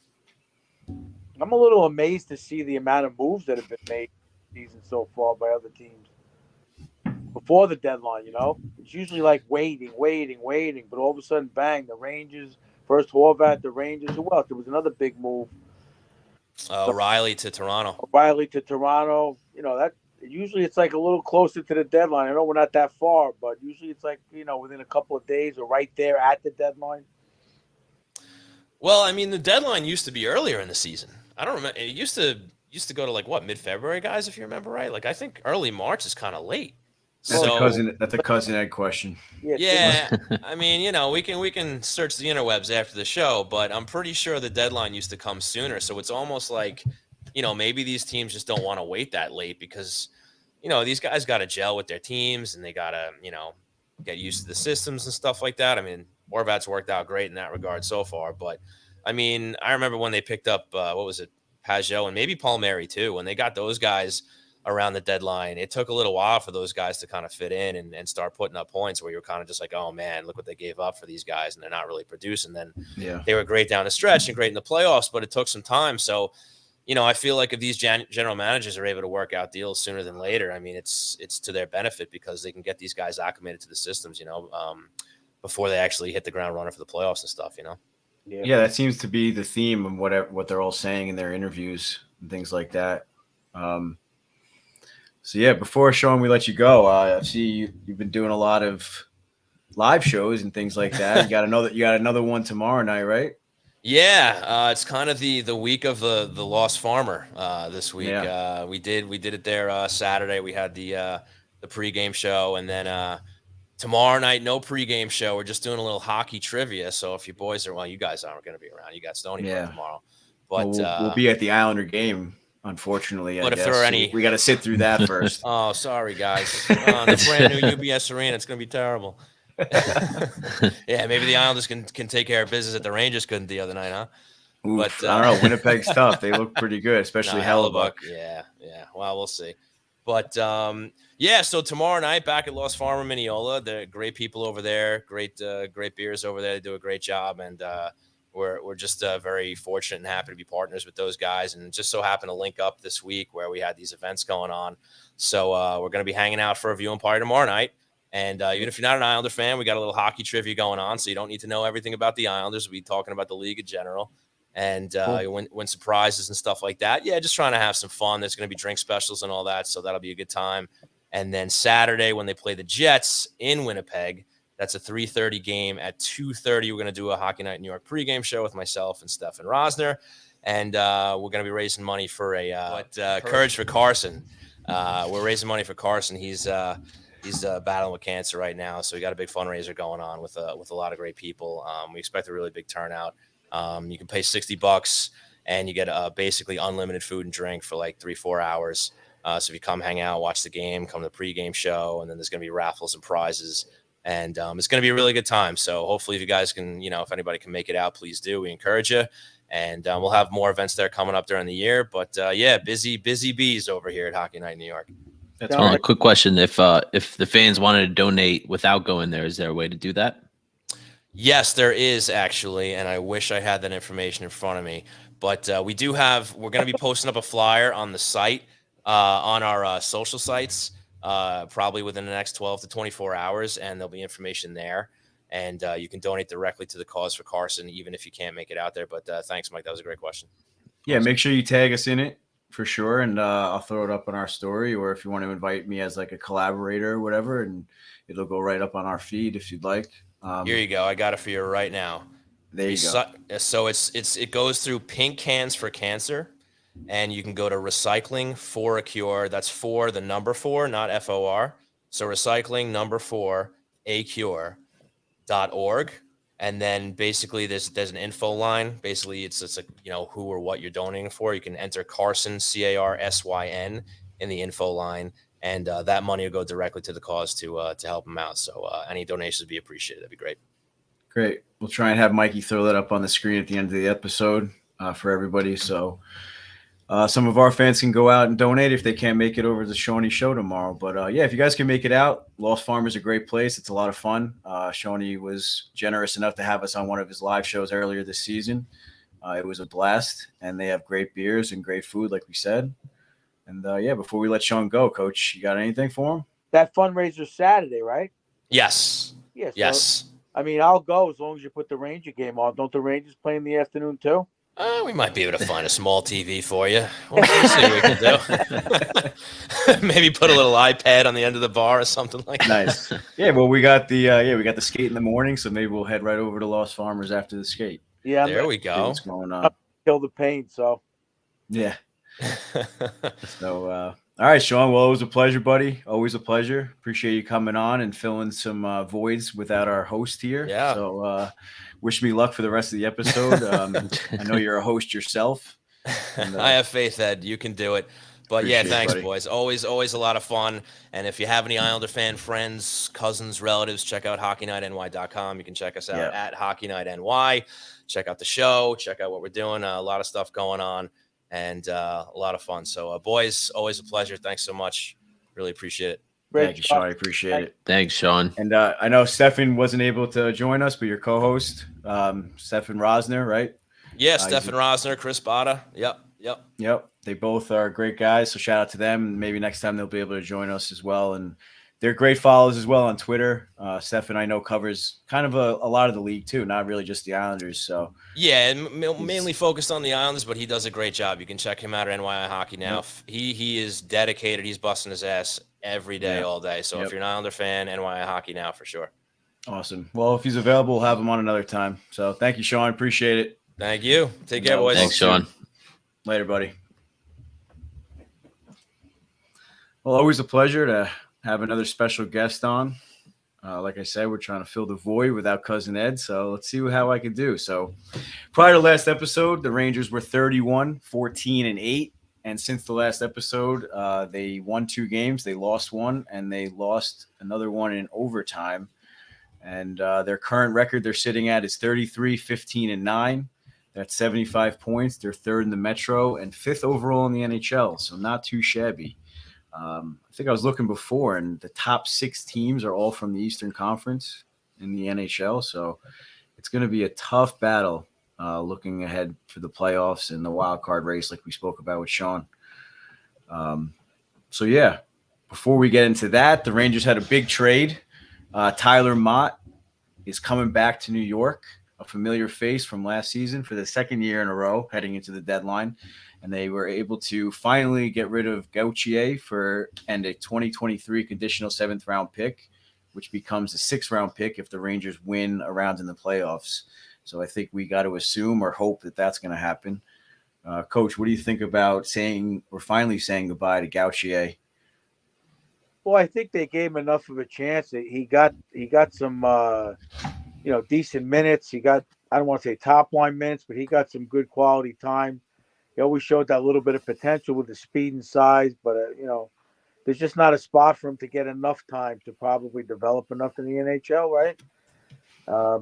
[SPEAKER 7] I'm a little amazed to see the amount of moves that have been made this season so far by other teams before the deadline. It's usually like waiting, but all of a sudden, bang! The Rangers first, Horvat, the Rangers. Who else? There was another big move.
[SPEAKER 6] Riley to Toronto.
[SPEAKER 7] That usually it's like a little closer to the deadline. I know we're not that far, but usually it's like within a couple of days or right there at the deadline.
[SPEAKER 6] Well, I mean, the deadline used to be earlier in the season. I don't remember. It used to go to mid-February, guys, if you remember right. I think early March is kind of late.
[SPEAKER 5] That's a cousin Ed question.
[SPEAKER 6] Yeah. I mean, we can search the interwebs after the show, but I'm pretty sure the deadline used to come sooner. So it's almost like, maybe these teams just don't want to wait that late because, these guys got to gel with their teams and they got to, get used to the systems and stuff like that. I mean, Horvat's worked out great in that regard so far, but I mean, I remember when they picked up, Pajot and maybe Palmieri too, when they got those guys around the deadline, it took a little while for those guys to kind of fit in and start putting up points where you're kind of just like, oh man, look what they gave up for these guys. And they're not really producing. Then they were great down the stretch and great in the playoffs, but it took some time. So, I feel like if these general managers are able to work out deals sooner than later, I mean, it's to their benefit because they can get these guys acclimated to the systems, before they actually hit the ground running for the playoffs and stuff,
[SPEAKER 5] Yeah, that seems to be the theme of what they're all saying in their interviews and things like that. So yeah, before showing we let you go, I see you've been doing a lot of live shows and things like that. You got another one tomorrow night, right?
[SPEAKER 6] Yeah, it's kind of the week of the Lost Farmer this week.
[SPEAKER 5] Yeah.
[SPEAKER 6] We did it there Saturday. We had the pregame show, and then tomorrow night no pregame show. We're just doing a little hockey trivia. So if you boys you guys aren't going to be around. You got Stony Brook tomorrow, but
[SPEAKER 5] we'll be at the Islander game. Unfortunately,
[SPEAKER 6] but if there are any,
[SPEAKER 5] we got to sit through that first.
[SPEAKER 6] Oh, sorry guys, the brand new UBS Arena, it's going to be terrible. Yeah, maybe the Islanders can take care of business that the Rangers couldn't the other night, huh?
[SPEAKER 5] Oof, but I don't know. Winnipeg's tough. They look pretty good, especially Hellebuck.
[SPEAKER 6] Yeah. Well, we'll see. But so tomorrow night back at Lost Farmer, Mineola. They're great people over there. Great beers over there. They do a great job, and we're just very fortunate and happy to be partners with those guys, and just so happen to link up this week where we had these events going on. So we're going to be hanging out for a viewing party tomorrow night. And even if you're not an Islander fan, we got a little hockey trivia going on, so you don't need to know everything about the Islanders. We'll be talking about the league in general, and cool. win surprises and stuff like that. Yeah, just trying to have some fun. There's going to be drink specials and all that, so that'll be a good time. And then Saturday when they play the Jets in Winnipeg, that's a 3:30 game. At 2:30, we're going to do a Hockey Night in New York pregame show with myself and Stefan Rosner, and we're going to be raising money for Courage for Carson. We're raising money for Carson. He's battling with cancer right now, so we got a big fundraiser going on with a lot of great people. We expect a really big turnout. You can pay $60 and you get basically unlimited food and drink for like 3-4 hours. So if you come hang out, watch the game, come to the pregame show, and then there's going to be raffles and prizes, and it's going to be a really good time. So hopefully if you guys can, if anybody can make it out, please do. We encourage you, and we'll have more events there coming up during the year. But busy bees over here at Hockey Night in New York.
[SPEAKER 4] That's a quick question. If the fans wanted to donate without going there, is there a way to do that?
[SPEAKER 6] Yes, there is actually, and I wish I had that information in front of me. But we're going to be posting up a flyer on the site, on our social sites, probably within the next 12 to 24 hours, and there'll be information there. And you can donate directly to the cause for Carson, even if you can't make it out there. But thanks, Mike. That was a great question.
[SPEAKER 5] Yeah, awesome. Make sure you tag us in it for sure, and I'll throw it up on our story, or if you want to invite me as like a collaborator or whatever, and it'll go right up on our feed if you'd like.
[SPEAKER 6] Here you go. I got it for you right now.
[SPEAKER 5] There you go.
[SPEAKER 6] So it goes through Pink Cans for Cancer, and you can go to Recycling for a Cure. That's for the number 4, not FOR. So recycling number 4 acure.org. And then basically there's an info line. Basically it's like, who or what you're donating for. You can enter Carson, CARSYN, in the info line, and that money will go directly to the cause to help them out. So any donations would be appreciated. That'd be great.
[SPEAKER 5] Great. We'll try and have Mikey throw that up on the screen at the end of the episode for everybody. So some of our fans can go out and donate if they can't make it over to the Shawnee show tomorrow. But if you guys can make it out, Lost Farm is a great place. It's a lot of fun. Shawnee was generous enough to have us on one of his live shows earlier this season. It was a blast, and they have great beers and great food, like we said. And before we let Sean go, Coach, you got anything for him?
[SPEAKER 7] That fundraiser's Saturday, right?
[SPEAKER 6] Yes.
[SPEAKER 7] Yes.
[SPEAKER 6] Yeah, yes.
[SPEAKER 7] I mean, I'll go as long as you put the Ranger game on. Don't the Rangers play in the afternoon too?
[SPEAKER 6] We might be able to find a small TV for you. We'll see what we can do. Maybe put a little iPad on the end of the bar or something like that.
[SPEAKER 5] Nice. Yeah, well, we got the skate in the morning, so maybe we'll head right over to Lost Farmers after the skate.
[SPEAKER 7] Yeah,
[SPEAKER 6] there we go.
[SPEAKER 5] What's going on?
[SPEAKER 7] Kill the pain. So.
[SPEAKER 5] Yeah. So, all right, Sean. Well, it was a pleasure, buddy. Always a pleasure. Appreciate you coming on and filling some voids without our host here.
[SPEAKER 6] Yeah.
[SPEAKER 5] So, wish me luck for the rest of the episode. I know you're a host yourself.
[SPEAKER 6] And, I have faith, Ed. You can do it. But yeah, thanks,
[SPEAKER 5] buddy.
[SPEAKER 6] Boys. Always a lot of fun. And if you have any Islander fan friends, cousins, relatives, check out HockeyNightNY.com. You can check us out at HockeyNightNY. Check out the show. Check out what we're doing. A lot of stuff going on. And a lot of fun. So, boys, always a pleasure. Thanks so much. Really appreciate it.
[SPEAKER 5] Thank you, Sean. I appreciate it.
[SPEAKER 4] Thanks, Sean.
[SPEAKER 5] And I know Stefan wasn't able to join us, but your co-host, Stefan Rosner, right?
[SPEAKER 6] Yeah, Stefan Rosner, Chris Bada. Yep.
[SPEAKER 5] They both are great guys. So shout out to them. Maybe next time they'll be able to join us as well. And they're great followers as well on Twitter. Stefan, I know, covers kind of a lot of the league too, not really just the Islanders. So
[SPEAKER 6] yeah, and mainly focused on the Islanders, but he does a great job. You can check him out at NYI Hockey now. Yep. He is dedicated. He's busting his ass every day, all day. So if you're an Islander fan, NYI Hockey now for sure.
[SPEAKER 5] Awesome. Well, if he's available, we'll have him on another time. So thank you, Sean. Appreciate it.
[SPEAKER 6] Thank you. Take care, boys.
[SPEAKER 4] Thanks, Sean.
[SPEAKER 5] Later, buddy. Well, always a pleasure to have another special guest on. Like I said, we're trying to fill the void without Cousin Ed, so let's see how I can do. So prior to last episode, the Rangers were 31-14-8, and since the last episode, they won 2 games. They lost 1, and they lost another one in overtime. And their current record they're sitting at is 33-15-9. That's 75 points. They're 3rd in the Metro and 5th overall in the NHL, so not too shabby. I think I was looking before, and the top 6 teams are all from the Eastern Conference in the NHL. So it's going to be a tough battle looking ahead for the playoffs and the wild card race, like we spoke about with Sean. Before we get into that, the Rangers had a big trade. Tyler Motte is coming back to New York, a familiar face from last season for the 2nd year in a row heading into the deadline. And they were able to finally get rid of Gauthier and a 2023 conditional 7th round pick, which becomes a 6th round pick if the Rangers win a round in the playoffs. So I think we got to assume or hope that that's going to happen. Coach, what do you think about finally saying goodbye to Gauthier?
[SPEAKER 7] Well, I think they gave him enough of a chance. He got some decent minutes. He got, I don't want to say top line minutes, but he got some good quality time. He always showed that little bit of potential with the speed and size, but there's just not a spot for him to get enough time to probably develop enough in the NHL, right?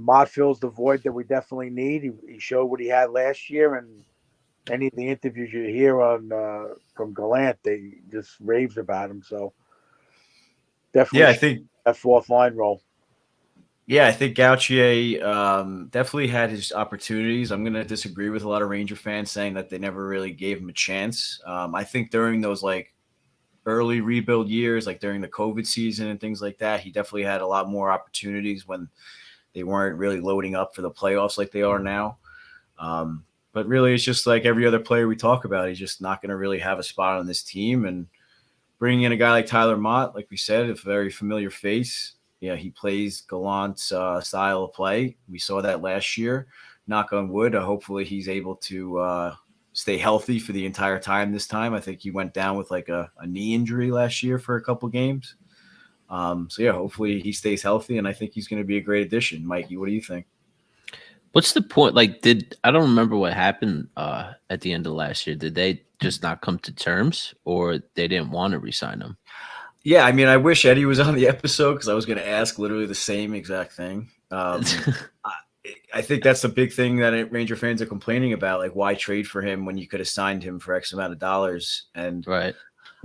[SPEAKER 7] Motte fills the void that we definitely need. He showed what he had last year, and any of the interviews you hear on from Gallant, they just raves about him. So definitely,
[SPEAKER 5] I think
[SPEAKER 7] that 4th line role.
[SPEAKER 5] Yeah, I think Gauthier definitely had his opportunities. I'm going to disagree with a lot of Ranger fans saying that they never really gave him a chance. I think during those like early rebuild years, like during the COVID season and things like that, he definitely had a lot more opportunities when they weren't really loading up for the playoffs like they are now. But really, it's just like every other player we talk about. He's just not going to really have a spot on this team. And bringing in a guy like Tyler Motte, like we said, a very familiar face. Yeah, he plays Gallant's style of play. We saw that last year. Knock on wood. Hopefully he's able to stay healthy for the entire time this time. I think he went down with like a knee injury last year for a couple games. So, yeah, hopefully he stays healthy, and I think he's going to be a great addition. Mikey, what do you think?
[SPEAKER 4] What's the point? Like, I don't remember what happened at the end of last year. Did they just not come to terms, or they didn't want to re-sign him?
[SPEAKER 5] Yeah, I mean, I wish Eddie was on the episode because I was going to ask literally the same exact thing. I think that's the big thing that Ranger fans are complaining about. Like, why trade for him when you could have signed him for X amount of dollars? And
[SPEAKER 4] right.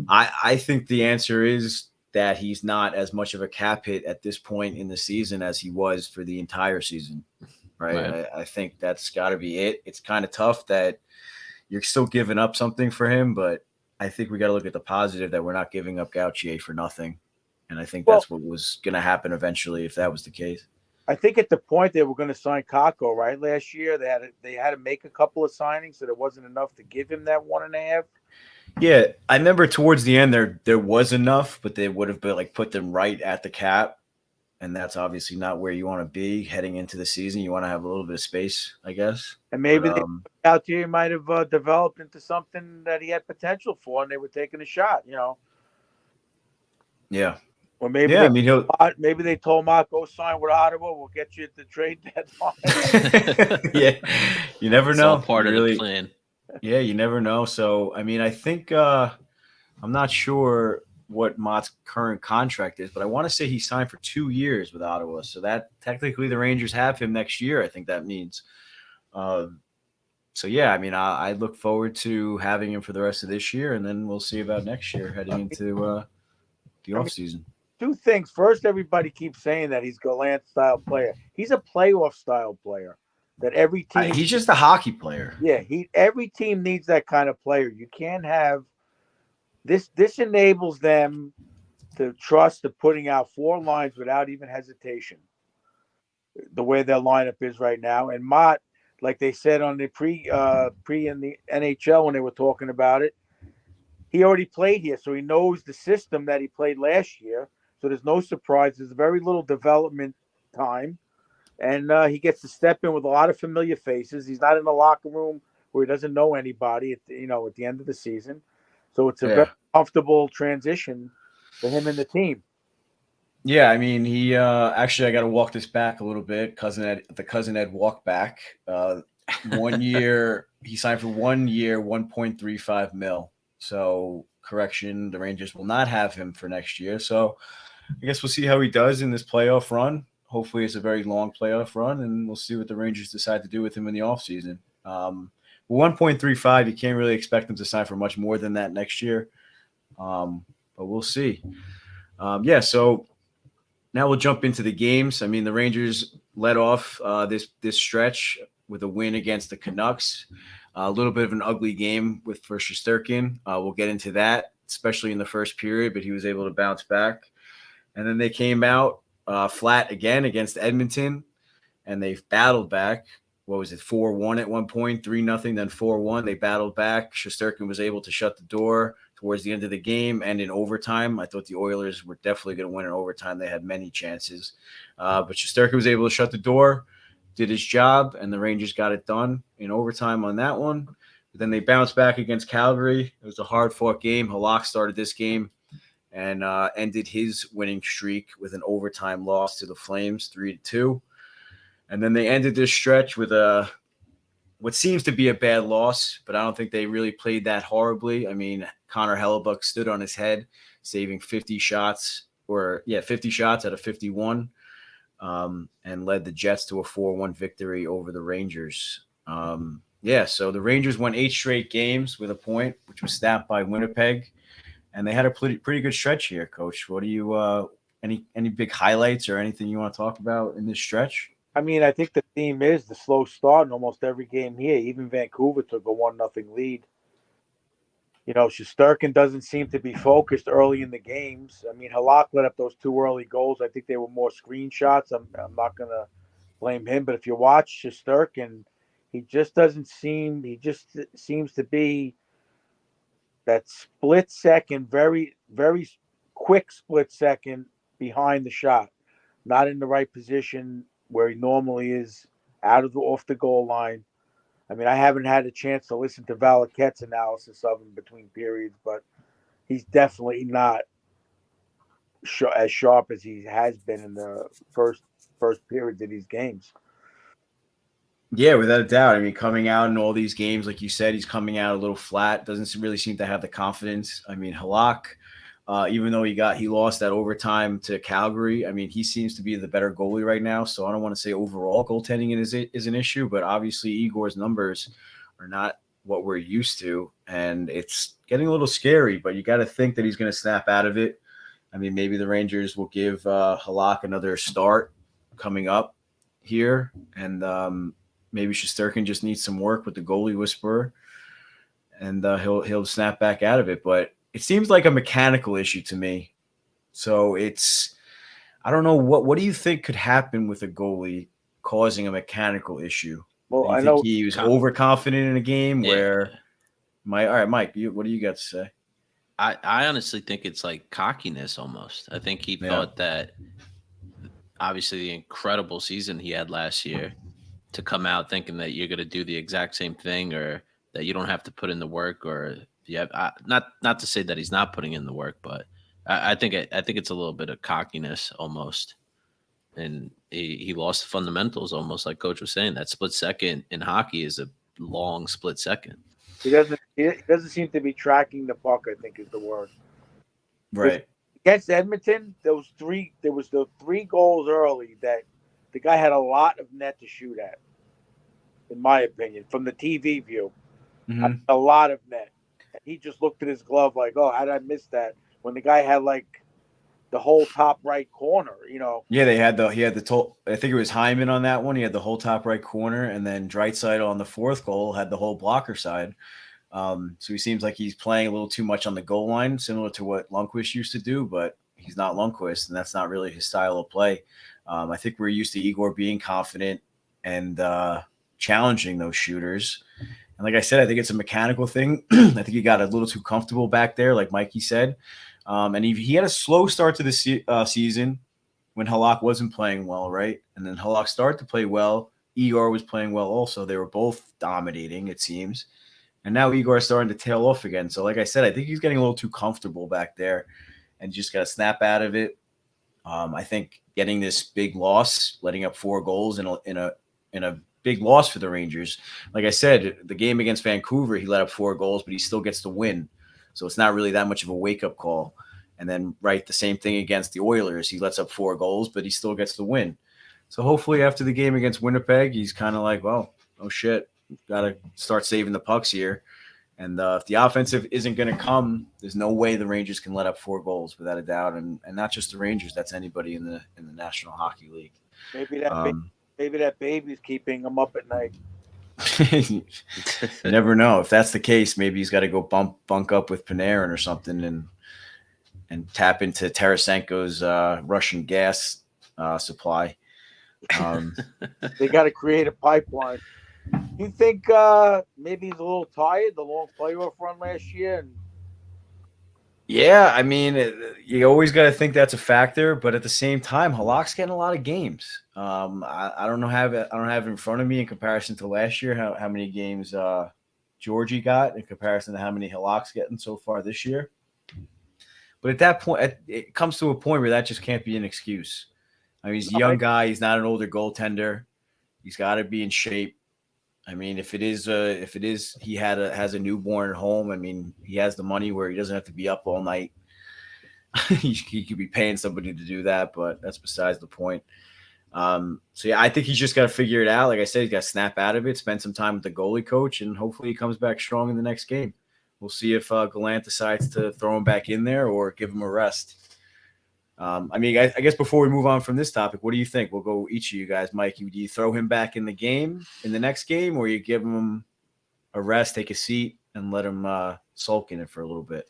[SPEAKER 5] I think the answer is that he's not as much of a cap hit at this point in the season as he was for the entire season. Right. I think that's got to be it. It's kind of tough that you're still giving up something for him, but I think we got to look at the positive that we're not giving up Gauthier for nothing. And I think that's what was going to happen eventually if that was the case.
[SPEAKER 7] I think at the point they were going to sign Kako, right? Last year they had to make a couple of signings, so there wasn't enough to give him that 1.5.
[SPEAKER 5] Yeah, I remember towards the end there was enough, but they would have been like put them right at the cap. And that's obviously not where you want to be heading into the season. You want to have a little bit of space, I guess.
[SPEAKER 7] And maybe out there might have developed into something that he had potential for, and they were taking a shot, you know.
[SPEAKER 5] Yeah.
[SPEAKER 7] Or maybe maybe they told Motte, go sign with Ottawa. We'll get you at the trade deadline.
[SPEAKER 5] Yeah, you never know.
[SPEAKER 4] All part of the plan.
[SPEAKER 5] Yeah, you never know. So, I mean, I think I'm not sure what Motte's current contract is, but I want to say he signed for 2 years with Ottawa. So that technically the Rangers have him next year. I think that means. So yeah, I mean, I look forward to having him for the rest of this year, and then we'll see about next year heading into the off season.
[SPEAKER 7] Two things. First, everybody keeps saying that he's Gallant style player. He's a playoff style player. That every team.
[SPEAKER 5] He's just a hockey player.
[SPEAKER 7] Yeah, every team needs that kind of player. You can't have. This enables them to trust to putting out 4 lines without even hesitation. The way their lineup is right now, and Motte, like they said on the pre in the NHL when they were talking about it, he already played here, so he knows the system that he played last year. So there's no surprise. There's very little development time, and he gets to step in with a lot of familiar faces. He's not in the locker room where he doesn't know anybody. At the end of the season. So it's a very comfortable transition for him and the team.
[SPEAKER 5] Yeah, I mean, he actually, I got to walk this back a little bit. The cousin Ed walk back. 1 year, he signed for 1 year, $1.35 million. So, correction, the Rangers will not have him for next year. So, I guess we'll see how he does in this playoff run. Hopefully, it's a very long playoff run, and we'll see what the Rangers decide to do with him in the offseason. 1.35, you can't really expect them to sign for much more than that next year. But we'll see. So now we'll jump into the games. I mean, the Rangers led off this stretch with a win against the Canucks. A little bit of an ugly game for Shesterkin. We'll get into that, especially in the first period, but he was able to bounce back. And then they came out flat again against Edmonton, and they've battled back. What was it, 4-1 at one point, 3-0, then 4-1. They battled back. Shesterkin was able to shut the door towards the end of the game and in overtime. I thought the Oilers were definitely going to win in overtime. They had many chances. But Shesterkin was able to shut the door, did his job, and the Rangers got it done in overtime on that one. But then they bounced back against Calgary. It was a hard-fought game. Halak started this game and ended his winning streak with an overtime loss to the Flames, 3-2. And then they ended this stretch with what seems to be a bad loss, but I don't think they really played that horribly. I mean, Connor Hellebuck stood on his head, saving 50 shots out of 51, and led the Jets to a 4-1 victory over the Rangers. So the Rangers won 8 straight games with a point, which was snapped by Winnipeg, and they had a pretty good stretch here, Coach. What do you any big highlights or anything you want to talk about in this stretch?
[SPEAKER 7] I mean, I think the theme is the slow start in almost every game here. Even Vancouver took a 1-0 lead. You know, Shesterkin doesn't seem to be focused early in the games. I mean, Halak let up those 2 early goals. I think they were more screenshots. I'm not going to blame him. But if you watch Shesterkin, he just seems to be that split second, very, very quick split second behind the shot, not in the right position where he normally is, off the goal line. I mean, I haven't had a chance to listen to Valaquette's analysis of him between periods, but he's definitely not as sharp as he has been in the first periods of these games.
[SPEAKER 5] Yeah, without a doubt. I mean, coming out in all these games, like you said, he's coming out a little flat. Doesn't really seem to have the confidence. I mean, Halak, even though he lost that overtime to Calgary, I mean, he seems to be the better goalie right now. So I don't want to say overall goaltending is an issue, but obviously Igor's numbers are not what we're used to, and it's getting a little scary. But you got to think that he's going to snap out of it. I mean, maybe the Rangers will give Halak another start coming up here, and maybe Shesterkin just needs some work with the goalie whisperer, and he'll snap back out of it. But it seems like a mechanical issue to me. So I don't know what do you think could happen with a goalie causing a mechanical issue?
[SPEAKER 7] Well,
[SPEAKER 5] I
[SPEAKER 7] know
[SPEAKER 5] he was overconfident in a game where all right, Mike, what do you got to say?
[SPEAKER 4] I honestly think it's like cockiness almost. I think he thought that obviously the incredible season he had last year, to come out thinking that you're going to do the exact same thing, or that you don't have to put in the work, or not to say that he's not putting in the work, but I think it's a little bit of cockiness almost, and he lost the fundamentals almost, like Coach was saying. That split second in hockey is a long split second.
[SPEAKER 7] He doesn't seem to be tracking the puck, I think is the word.
[SPEAKER 5] Right.
[SPEAKER 7] Against Edmonton, there was the 3 goals early that the guy had a lot of net to shoot at, in my opinion, from the TV view.
[SPEAKER 5] Mm-hmm.
[SPEAKER 7] A lot of net. And he just looked at his glove like, oh, how did I miss that? When the guy had like the whole top right corner, you know.
[SPEAKER 5] Yeah, he had the I think it was Hyman on that one. He had the whole top right corner, and then Draisaitl on the 4th goal had the whole blocker side. So he seems like he's playing a little too much on the goal line, similar to what Lundqvist used to do, but he's not Lundqvist, and that's not really his style of play. I think we're used to Igor being confident and challenging those shooters. And like I said, I think it's a mechanical thing. I think he got a little too comfortable back there, like Mikey said. And he had a slow start to the season when Halak wasn't playing well, right? And then Halak started to play well. Igor was playing well also. They were both dominating, it seems. And now Igor is starting to tail off again. So like I said, I think he's getting a little too comfortable back there, and just got to snap out of it. I think getting this big loss, letting up 4 goals in a big loss for the Rangers. Like I said, the game against Vancouver, he let up 4 goals, but he still gets the win. So it's not really that much of a wake-up call. And then, the same thing against the Oilers. He lets up 4 goals, but he still gets the win. So hopefully after the game against Winnipeg, he's kind of like, well, oh shit, got to start saving the pucks here. And if the offensive isn't going to come, there's no way the Rangers can let up 4 goals without a doubt. And not just the Rangers, that's anybody in the National Hockey League.
[SPEAKER 7] Maybe that baby's keeping him up at night.
[SPEAKER 5] You never know. If that's the case, maybe he's got to go bunk up with Panarin or something and tap into Tarasenko's Russian gas supply.
[SPEAKER 7] They got to create a pipeline. You think maybe he's a little tired, the long playoff run last year?
[SPEAKER 5] Yeah, I mean, you always got to think that's a factor, but at the same time, Halak's getting a lot of games. I don't have it in front of me in comparison to last year how many games Georgie got in comparison to how many Halak's getting so far this year. But at that point, it comes to a point where that just can't be an excuse. I mean, he's a young guy. He's not an older goaltender. He's got to be in shape. I mean, if it is he has a newborn at home, I mean, he has the money where he doesn't have to be up all night. he could be paying somebody to do that, but that's besides the point. So yeah, I think he's just got to figure it out. Like I said, he's got to snap out of it, spend some time with the goalie coach, and hopefully he comes back strong in the next game. We'll see if Gallant decides to throw him back in there or give him a rest. I mean, I guess before we move on from this topic, what do you think? We'll go each of you guys. Mikey, do you throw him back in the game in the next game, or you give him a rest, take a seat, and let him sulk in it for a little bit?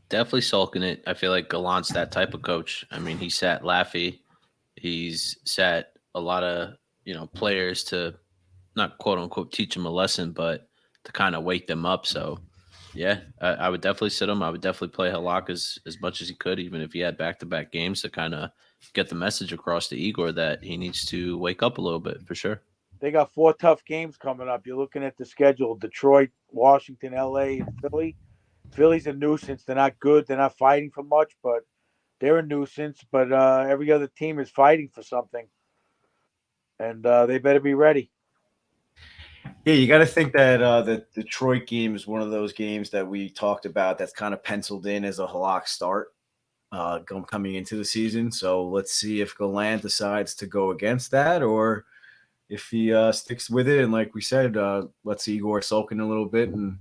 [SPEAKER 4] Definitely sulking it. I feel like Gallant's that type of coach. I mean, he sat Laffy. He's sat a lot of, players to not quote unquote teach them a lesson, but to kind of wake them up. So, yeah, I would definitely sit him. I would definitely play Halak as much as he could, even if he had back-to-back games, to kind of get the message across to Igor that he needs to wake up a little bit for sure.
[SPEAKER 7] They got 4 tough games coming up. You're looking at the schedule: Detroit, Washington, LA, and Philly. Philly's a nuisance. They're not good. They're not fighting for much, but they're a nuisance. But every other team is fighting for something, and they better be ready.
[SPEAKER 5] Yeah, you got to think that the Detroit game is one of those games that we talked about that's kind of penciled in as a Halak start coming into the season. So let's see if Gallant decides to go against that, or if he sticks with it. And like we said, let's see Igor sulking a little bit and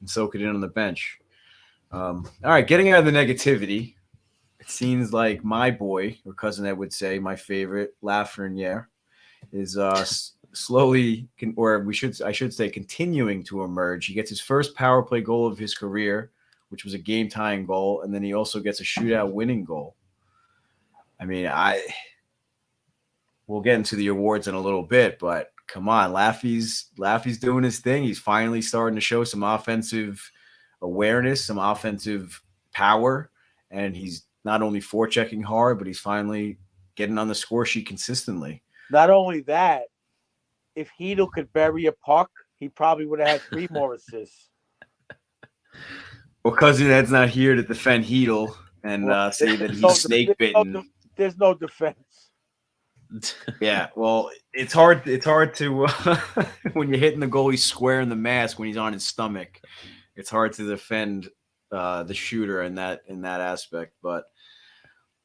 [SPEAKER 5] soak it in on the bench. All right, getting out of the negativity, it seems like my boy, or cousin Ed would say, my favorite, Lafreniere, is slowly, I should say, continuing to emerge. He gets his first power play goal of his career, which was a game-tying goal, and then he also gets a shootout winning goal. I mean, we'll get into the awards in a little bit, but come on, Laffy's doing his thing. He's finally starting to show some offensive awareness, some offensive power, and he's not only forechecking hard, but he's finally getting on the score sheet consistently.
[SPEAKER 7] Not only that, if Heedle could bury a puck, he probably would have had 3 more assists.
[SPEAKER 5] Well, cousin Ed's not here to defend Heedle and say that he's snake bitten.
[SPEAKER 7] There's no defense.
[SPEAKER 5] Yeah, well, it's hard to when you're hitting the goalie square in the mask when he's on his stomach. It's hard to defend the shooter in that aspect. But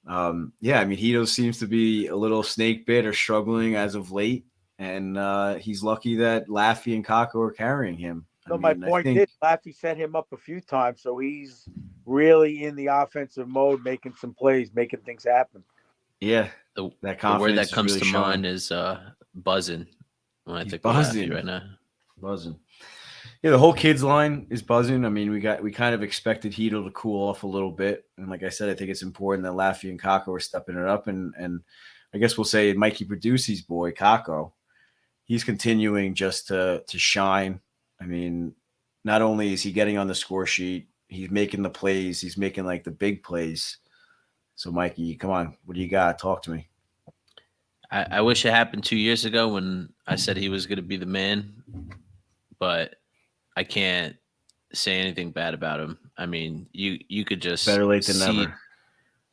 [SPEAKER 5] yeah, I mean, Heedle seems to be a little snake bit or struggling as of late, and he's lucky that Laffy and Kako are carrying him.
[SPEAKER 7] No, my point is, Laffy set him up a few times, so he's really in the offensive mode, making some plays, making things happen.
[SPEAKER 5] Yeah, that confidence.
[SPEAKER 4] The word that comes
[SPEAKER 5] really
[SPEAKER 4] to mind is buzzing. When I think of Laffy right now,
[SPEAKER 5] buzzing. Yeah, the whole kids line is buzzing. I mean, we kind of expected Heedle to cool off a little bit, and like I said, I think it's important that Laffy and Kako are stepping it up, and I guess we'll say Mikey Produci's boy Kako, he's continuing just to shine. I mean, not only is he getting on the score sheet, he's making the plays. He's making like the big plays. So, Mikey, come on. What do you got? Talk to me.
[SPEAKER 4] I wish it happened 2 years ago when I said he was going to be the man, but I can't say anything bad about him. I mean, you could just
[SPEAKER 5] better late than never.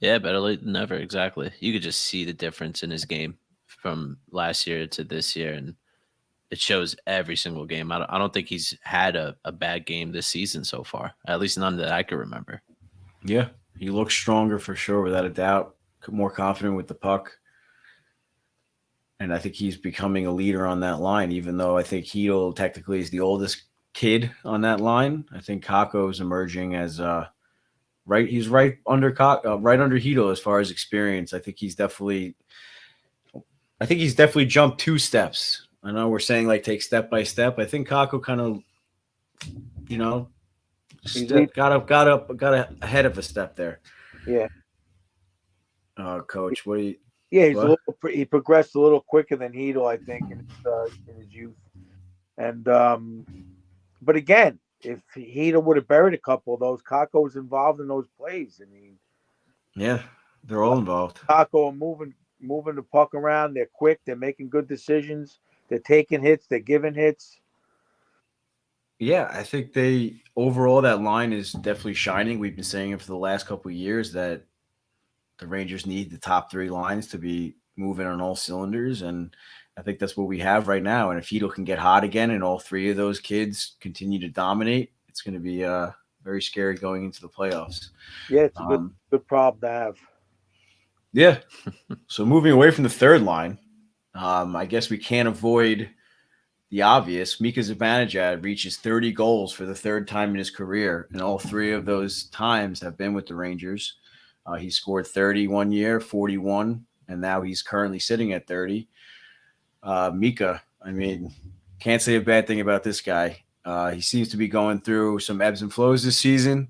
[SPEAKER 4] Yeah, better late than never. Exactly. You could just see the difference in his game from last year to this year, and it shows every single game. I don't think he's had a bad game this season so far, at least none that I can remember.
[SPEAKER 5] Yeah, he looks stronger for sure, without a doubt. More confident with the puck. And I think he's becoming a leader on that line, even though I think Heedle technically is the oldest kid on that line. I think Kako is emerging as he's right under Heedle as far as experience. I think he's definitely jumped 2 steps. I know we're saying like take step by step. I think Kako kind of, got ahead of a step there.
[SPEAKER 7] Yeah.
[SPEAKER 5] Coach, what do you?
[SPEAKER 7] Yeah, he progressed a little quicker than Heedle, I think, in his youth. And but again, if Heedle would have buried a couple of those, Kako was involved in those plays. I mean,
[SPEAKER 5] yeah, they're all involved.
[SPEAKER 7] Kako are moving the puck around. They're quick. They're making good decisions. They're taking hits. They're giving hits.
[SPEAKER 5] Yeah, I think overall that line is definitely shining. We've been saying it for the last couple of years that the Rangers need the top 3 lines to be moving on all cylinders, and I think that's what we have right now. And if Heedle can get hot again and all 3 of those kids continue to dominate, it's going to be very scary going into the playoffs.
[SPEAKER 7] Yeah, it's a good problem to have.
[SPEAKER 5] Yeah. So moving away from the third line, I guess we can't avoid the obvious. Mika Zibanejad reaches 30 goals for the 3rd time in his career, and all 3 of those times have been with the Rangers. He scored 30 one year, 41, and now he's currently sitting at 30. Mika, I mean, can't say a bad thing about this guy. He seems to be going through some ebbs and flows this season,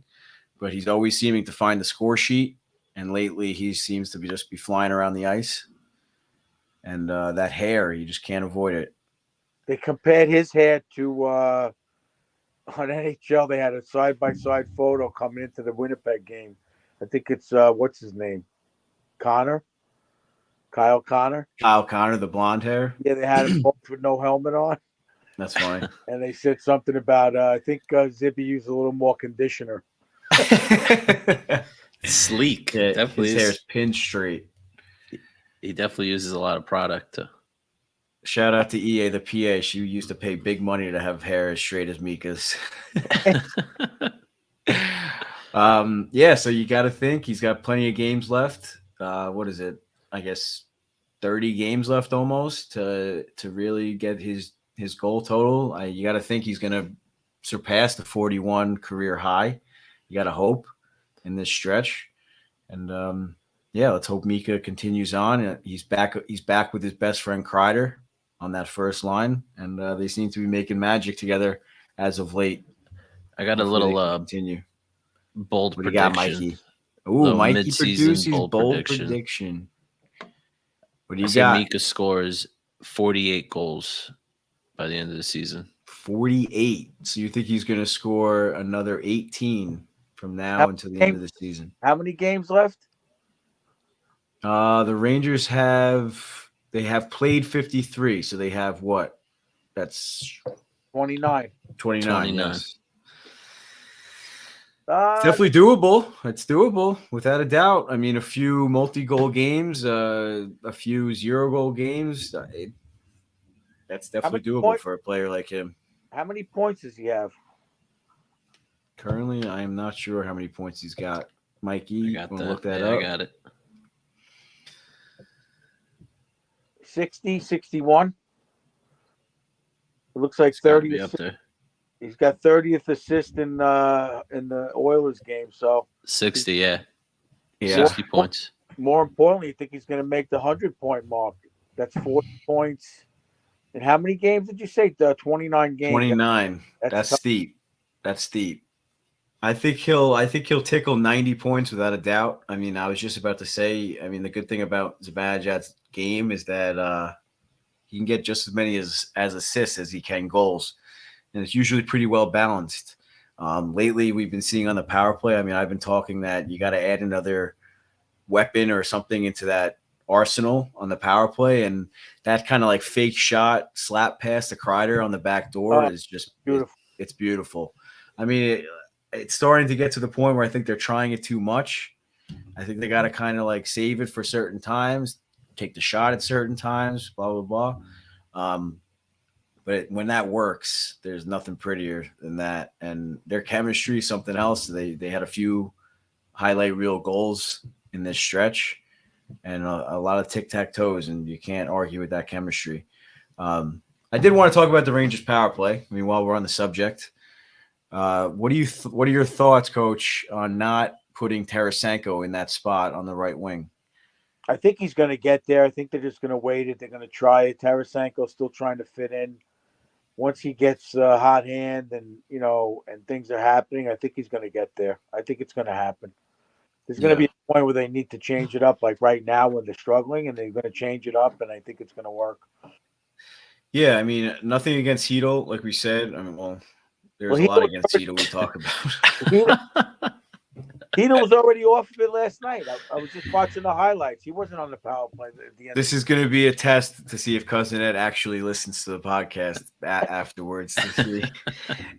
[SPEAKER 5] but he's always seeming to find the score sheet. And lately, he seems to be flying around the ice. And that hair, you just can't avoid it.
[SPEAKER 7] They compared his hair to on NHL. They had a side-by-side photo coming into the Winnipeg game. I think it's what's his name, Kyle Connor.
[SPEAKER 5] Kyle Connor, the blonde hair.
[SPEAKER 7] Yeah, they had him both with no helmet on.
[SPEAKER 5] That's funny.
[SPEAKER 7] And they said something about I think Zippy used a little more conditioner.
[SPEAKER 4] Sleek.
[SPEAKER 5] Yeah,
[SPEAKER 4] Definitely
[SPEAKER 5] his hair's pinned straight.
[SPEAKER 4] He definitely uses a lot of product to.
[SPEAKER 5] Shout out to EA, the PA. She used to pay big money to have hair as straight as Mika's. Yeah, so you got to think he's got plenty of games left. What is it? I guess 30 games left almost to really get his goal total. You got to think he's going to surpass the 41 career high. You got to hope in this stretch. And yeah, let's hope Mika continues on. He's back with his best friend Kreider on that first line, and they seem to be making magic together as of late.
[SPEAKER 4] I got a little continue. Bold
[SPEAKER 5] what
[SPEAKER 4] prediction.
[SPEAKER 5] What do you got, Mikey? Ooh, Mikey produces bold prediction. What do you got?
[SPEAKER 4] Mika scores 48 goals by the end of the season.
[SPEAKER 5] 48. So you think he's going to score another 18 from now until the end of the season?
[SPEAKER 7] How many games left?
[SPEAKER 5] The Rangers have played 53, so they have what? That's
[SPEAKER 7] 29.
[SPEAKER 5] 29. Yes. Definitely doable. It's doable without a doubt. I mean, a few multi-goal games, a few 0-goal games. That's definitely doable for a player like him.
[SPEAKER 7] How many points does he have?
[SPEAKER 5] Currently, I am not sure how many points he's got. Mikey, you want to look that up?
[SPEAKER 4] I got it.
[SPEAKER 7] 60, 61. It looks like 30
[SPEAKER 4] up there.
[SPEAKER 7] He's got 30th assist in the Oilers game. So
[SPEAKER 4] 60, yeah. 60 points.
[SPEAKER 7] More importantly, you think he's going to make the 100-point mark? That's 40 points. And how many games did you say? 29 games.
[SPEAKER 5] 29. That's steep. That's steep. I think he'll tickle 90 points without a doubt. I mean, I was just about to say. I mean, the good thing about Zibanejad's game is that he can get just as many as assists as he can goals. And it's usually pretty well balanced. Lately, we've been seeing on the power play. I mean, I've been talking that you got to add another weapon or something into that arsenal on the power play. And that kind of like fake shot, slap pass to Kreider on the back door is just beautiful. It's beautiful. I mean, it's starting to get to the point where I think they're trying it too much. I think they got to kind of like save it for certain times, take the shot at certain times, blah, blah, blah. But when that works, there's nothing prettier than that. And their chemistry is something else. They had a few highlight reel goals in this stretch and a lot of tic-tac-toes, and you can't argue with that chemistry. I did want to talk about the Rangers power play. I mean, while we're on the subject, what are your thoughts, Coach, on not putting Tarasenko in that spot on the right wing?
[SPEAKER 7] I think he's going to get there. I think they're just going to wait it. They're going to try it. Tarasenko's still trying to fit in. Once he gets a hot hand and things are happening, I think he's going to get there. I think it's going to happen. There's going to be a point where they need to change it up, like right now when they're struggling, and they're going to change it up, and I think it's going to work.
[SPEAKER 5] Yeah, I mean, nothing against Hedl, like we said. I mean, there's a lot against Hedl we talk about.
[SPEAKER 7] Hedl was already off of it last night. I was just watching the highlights. He wasn't on the power play at the end.
[SPEAKER 5] This is going to be a test to see if Cousin Ed actually listens to the podcast afterwards to see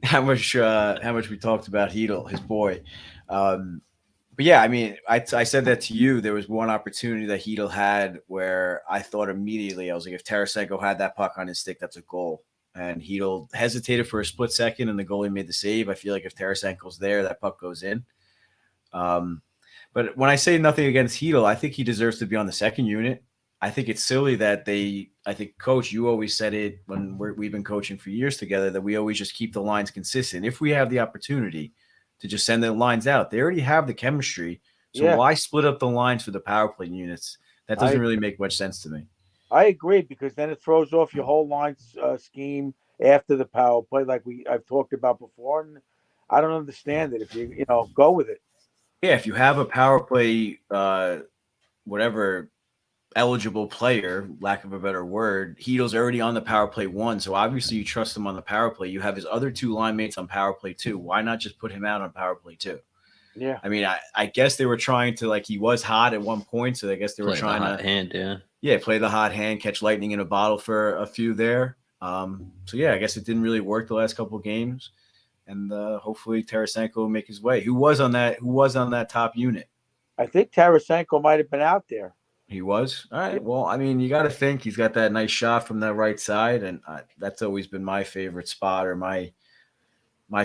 [SPEAKER 5] how much we talked about Hedl, his boy. But yeah, I mean, I said that to you. There was one opportunity that Hedl had where I thought immediately, I was like, if Tarasenko had that puck on his stick, that's a goal. And Hedl hesitated for a split second, and the goalie made the save. I feel like if Tarasenko's there, that puck goes in. But when I say nothing against Hedl, I think he deserves to be on the second unit. I think it's silly that I think, Coach, you always said it when we've been coaching for years together, that we always just keep the lines consistent. If we have the opportunity to just send the lines out, they already have the chemistry So
[SPEAKER 7] Yeah.
[SPEAKER 5] why split up the lines for the power play units? That doesn't really make much sense to me.
[SPEAKER 7] I agree, because then it throws off your whole line scheme after the power play, like I've talked about before, and I don't understand it. If you go with it.
[SPEAKER 5] Yeah, if you have a power play, whatever eligible player, lack of a better word, Hedo's already on the power play 1, so obviously you trust him on the power play. You have his other 2 line mates on power play 2. Why not just put him out on power play 2?
[SPEAKER 7] Yeah.
[SPEAKER 5] I mean, I guess they were trying to, like, he was hot at one point, so I guess they were trying to
[SPEAKER 4] hand,
[SPEAKER 5] play the hot hand, catch lightning in a bottle for a few there. So yeah, I guess it didn't really work the last couple of games, and hopefully Tarasenko will make his way. Who was on that top unit?
[SPEAKER 7] I think Tarasenko might have been out there.
[SPEAKER 5] He was? All right. Well, I mean, you got to think he's got that nice shot from that right side, and that's always been my favorite spot, or my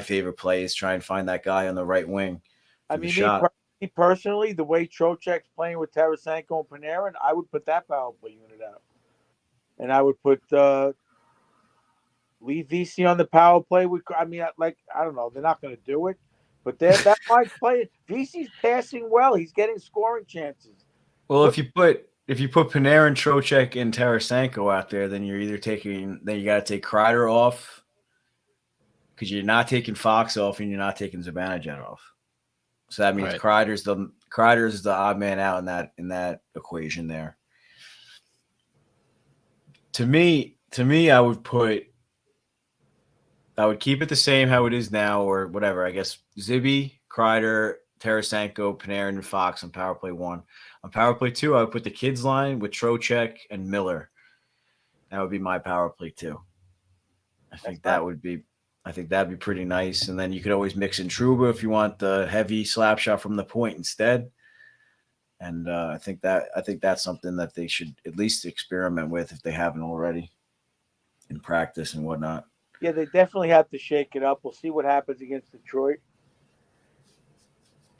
[SPEAKER 5] favorite play is try and find that guy on the right wing.
[SPEAKER 7] I mean, me personally, the way Trocheck's playing with Tarasenko and Panarin, I would put that power play unit out, and I would put leave VC on the power play. I don't know, they're not going to do it, but that might play. VC's passing well; he's getting scoring chances.
[SPEAKER 5] Well, if you put Panarin, Trocheck, and Tarasenko out there, then you got to take Kreider off, because you're not taking Fox off and you're not taking Zibanejad off. So that means Kreider's the odd man out in that equation there. To me, I would keep it the same how it is now, or whatever. I guess Zibby, Kreider, Tarasenko, Panarin, and Fox on power play 1. On power play 2, I would put the kids line with Trocheck and Miller. That would be my power play 2. I think that'd be pretty nice. And then you could always mix in Trouba if you want the heavy slap shot from the point instead. And I think that's something that they should at least experiment with if they haven't already in practice and whatnot.
[SPEAKER 7] Yeah, they definitely have to shake it up. We'll see what happens against Detroit.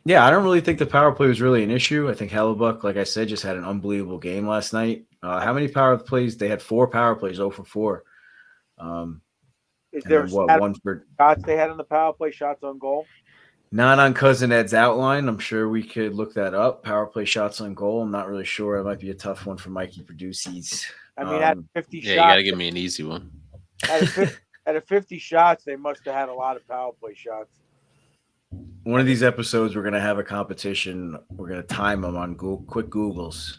[SPEAKER 5] Yeah, I don't really think the power play was really an issue. I think Hellebuck, like I said, just had an unbelievable game last night. How many power plays? They had 4 power plays, 0 for 4.
[SPEAKER 7] Is there
[SPEAKER 5] one for
[SPEAKER 7] shots they had on the power play, shots on goal?
[SPEAKER 5] Not on Cousin Ed's outline. I'm sure we could look that up. Power play shots on goal. I'm not really sure. It might be a tough one for Mikey Produces.
[SPEAKER 7] I mean, at 50 shots.
[SPEAKER 4] Yeah, you got to give me an easy one.
[SPEAKER 7] At a 50 shots, they must have had a lot of power play shots.
[SPEAKER 5] One of these episodes, we're going to have a competition. We're going to time them on quick Googles.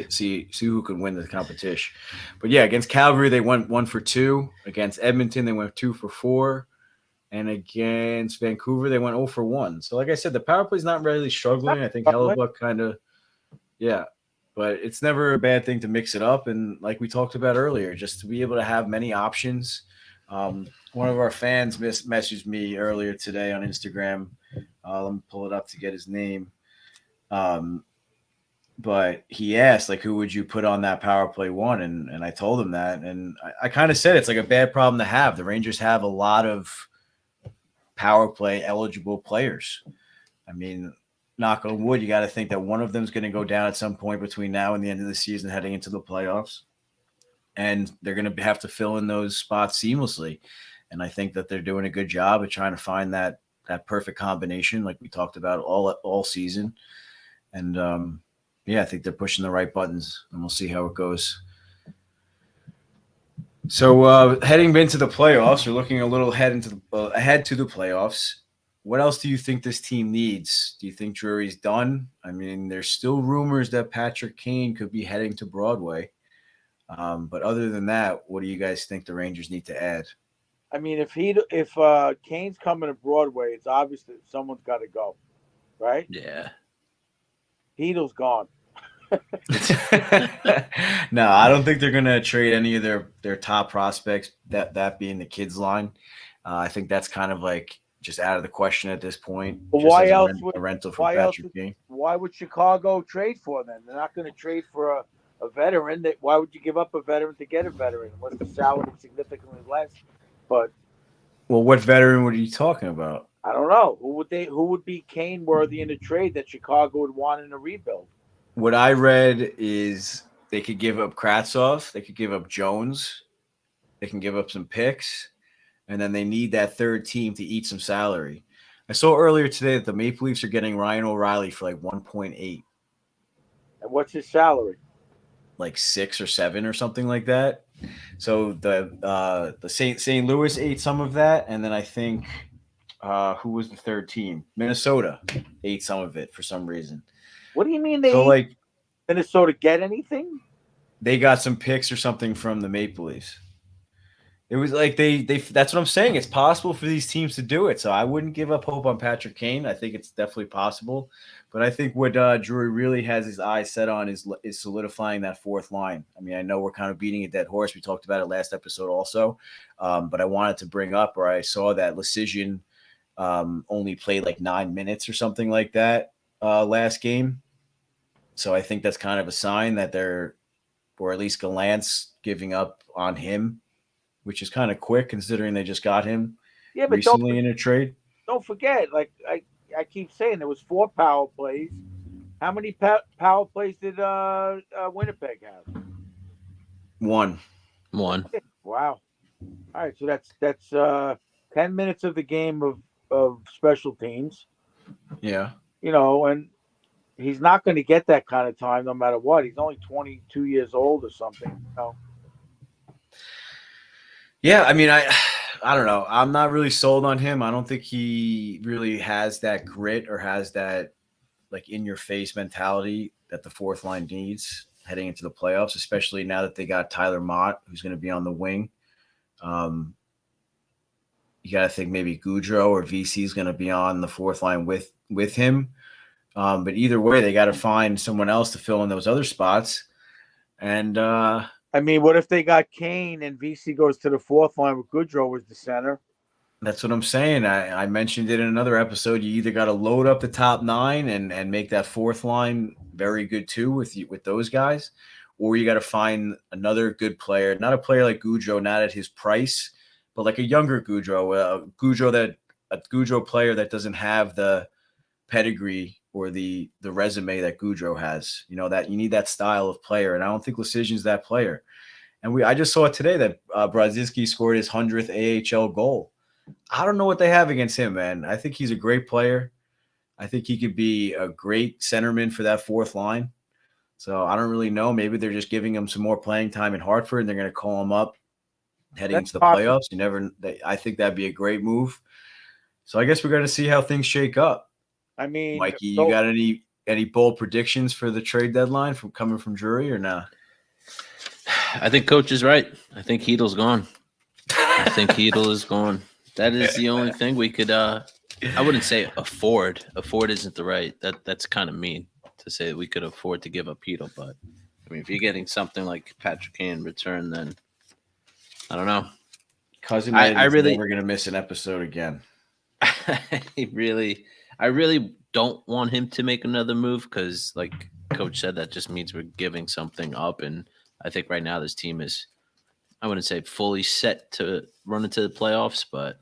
[SPEAKER 5] see who can win the competition. But yeah, against Calgary, they went 1 for 2. Against Edmonton, they went 2 for 4. And against Vancouver, they went 0 for 1. So like I said, the power play is not really struggling. I think Hellebuck kind of, but it's never a bad thing to mix it up. And like we talked about earlier, just to be able to have many options. One of our fans messaged me earlier today on Instagram. Let me pull it up to get his name. But he asked, like, who would you put on that power play 1? And I told him that. And I kind of said it's like a bad problem to have. The Rangers have a lot of power play eligible players. I mean, knock on wood, you got to think that one of them is going to go down at some point between now and the end of the season heading into the playoffs. And they're going to have to fill in those spots seamlessly. And I think that they're doing a good job of trying to find that perfect combination, like we talked about all season. And I think they're pushing the right buttons, and we'll see how it goes. So heading into the playoffs, or looking a little ahead to the playoffs, what else do you think this team needs? Do you think Drury's done? I mean, there's still rumors that Patrick Kane could be heading to Broadway. But other than that, what do you guys think the Rangers need to add?
[SPEAKER 7] I mean, if Kane's coming to Broadway, it's obvious that someone's got to go, right?
[SPEAKER 4] Yeah.
[SPEAKER 7] Hedo's gone.
[SPEAKER 5] No, I don't think they're going to trade any of their top prospects, that being the kids line. I think that's kind of like just out of the question at this point.
[SPEAKER 7] Well, why else would
[SPEAKER 5] rental for Patrick Kane?
[SPEAKER 7] Why would Chicago trade for them? They're not going to trade for a veteran. Why would you give up a veteran to get a veteran? Unless the salary is significantly less. But
[SPEAKER 5] what veteran were you talking about?
[SPEAKER 7] I don't know. Who would be Kane worthy in a trade that Chicago would want in a rebuild?
[SPEAKER 5] What I read is they could give up Kravtsov, they could give up Jones, they can give up some picks, and then they need that third team to eat some salary. I saw earlier today that the Maple Leafs are getting Ryan O'Reilly for like 1.8,
[SPEAKER 7] And what's his salary?
[SPEAKER 5] like 6 or 7 or something like that. So the St. Louis ate some of that, and then I think who was the third team? Minnesota ate some of it for some reason.
[SPEAKER 7] What do you mean
[SPEAKER 5] So like
[SPEAKER 7] Minnesota get anything?
[SPEAKER 5] they got some picks or something from the Maple Leafs. It was like they that's what I'm saying. It's possible for these teams to do it. So I wouldn't give up hope on Patrick Kane. I think it's definitely possible. But I think what Drury really has his eyes set on is solidifying that fourth line. I mean, I know we're kind of beating a dead horse. We talked about it last episode also. But I wanted to bring up, or I saw that Lecision only played like 9 minutes or something like that last game. So I think that's kind of a sign that they're, or at least Gallant's giving up on him, which is kind of quick considering they just got him recently in a trade.
[SPEAKER 7] Don't forget, like I keep saying, there was 4 power plays. How many power plays did Winnipeg have?
[SPEAKER 4] 1.
[SPEAKER 7] Wow. All right, so that's 10 minutes of the game of special teams.
[SPEAKER 5] Yeah.
[SPEAKER 7] You know, and he's not going to get that kind of time no matter what. He's only 22 years old or something. You know?
[SPEAKER 5] Yeah, I mean, I don't know. I'm not really sold on him. I don't think he really has that grit or has that like in your face mentality that the fourth line needs heading into the playoffs, especially now that they got Tyler Motte, who's going to be on the wing. You got to think maybe Gaudreau or VC is going to be on the fourth line with him. But either way, they got to find someone else to fill in those other spots. And
[SPEAKER 7] I mean, what if they got Kane and VC goes to the fourth line with Gaudreau as the center?
[SPEAKER 5] That's what I'm saying. I mentioned it in another episode. You either got to load up the top 9 and make that fourth line very good too with those guys, or you got to find another good player, not a player like Gaudreau, not at his price, but like a younger Gaudreau, a Gaudreau player that doesn't have the pedigree or the resume that Gaudreau has. You know, that you need that style of player, and I don't think Lecision's that player. And I just saw today that Brodzinski scored his 100th AHL goal. I don't know what they have against him, man. I think he's a great player. I think he could be a great centerman for that fourth line. So I don't really know. Maybe they're just giving him some more playing time in Hartford, and they're going to call him up heading into the playoffs. I think that'd be a great move. So I guess we're going to see how things shake up.
[SPEAKER 7] I mean,
[SPEAKER 5] Mikey, you got any bold predictions for the trade deadline coming from Drury or not?
[SPEAKER 4] I think Coach is right. I think Heedle's gone. I think Heedle is gone. That is the only thing we could. I wouldn't say afford. Afford isn't the right. That's kind of mean to say that we could afford to give up Heedle. But I mean, if you're getting something like Patrick Kane in return, then I don't know.
[SPEAKER 5] Cousin, I really never gonna miss an episode again.
[SPEAKER 4] I really don't want him to make another move because, like Coach said, that just means we're giving something up. And I think right now this team is, I wouldn't say fully set to run into the playoffs, but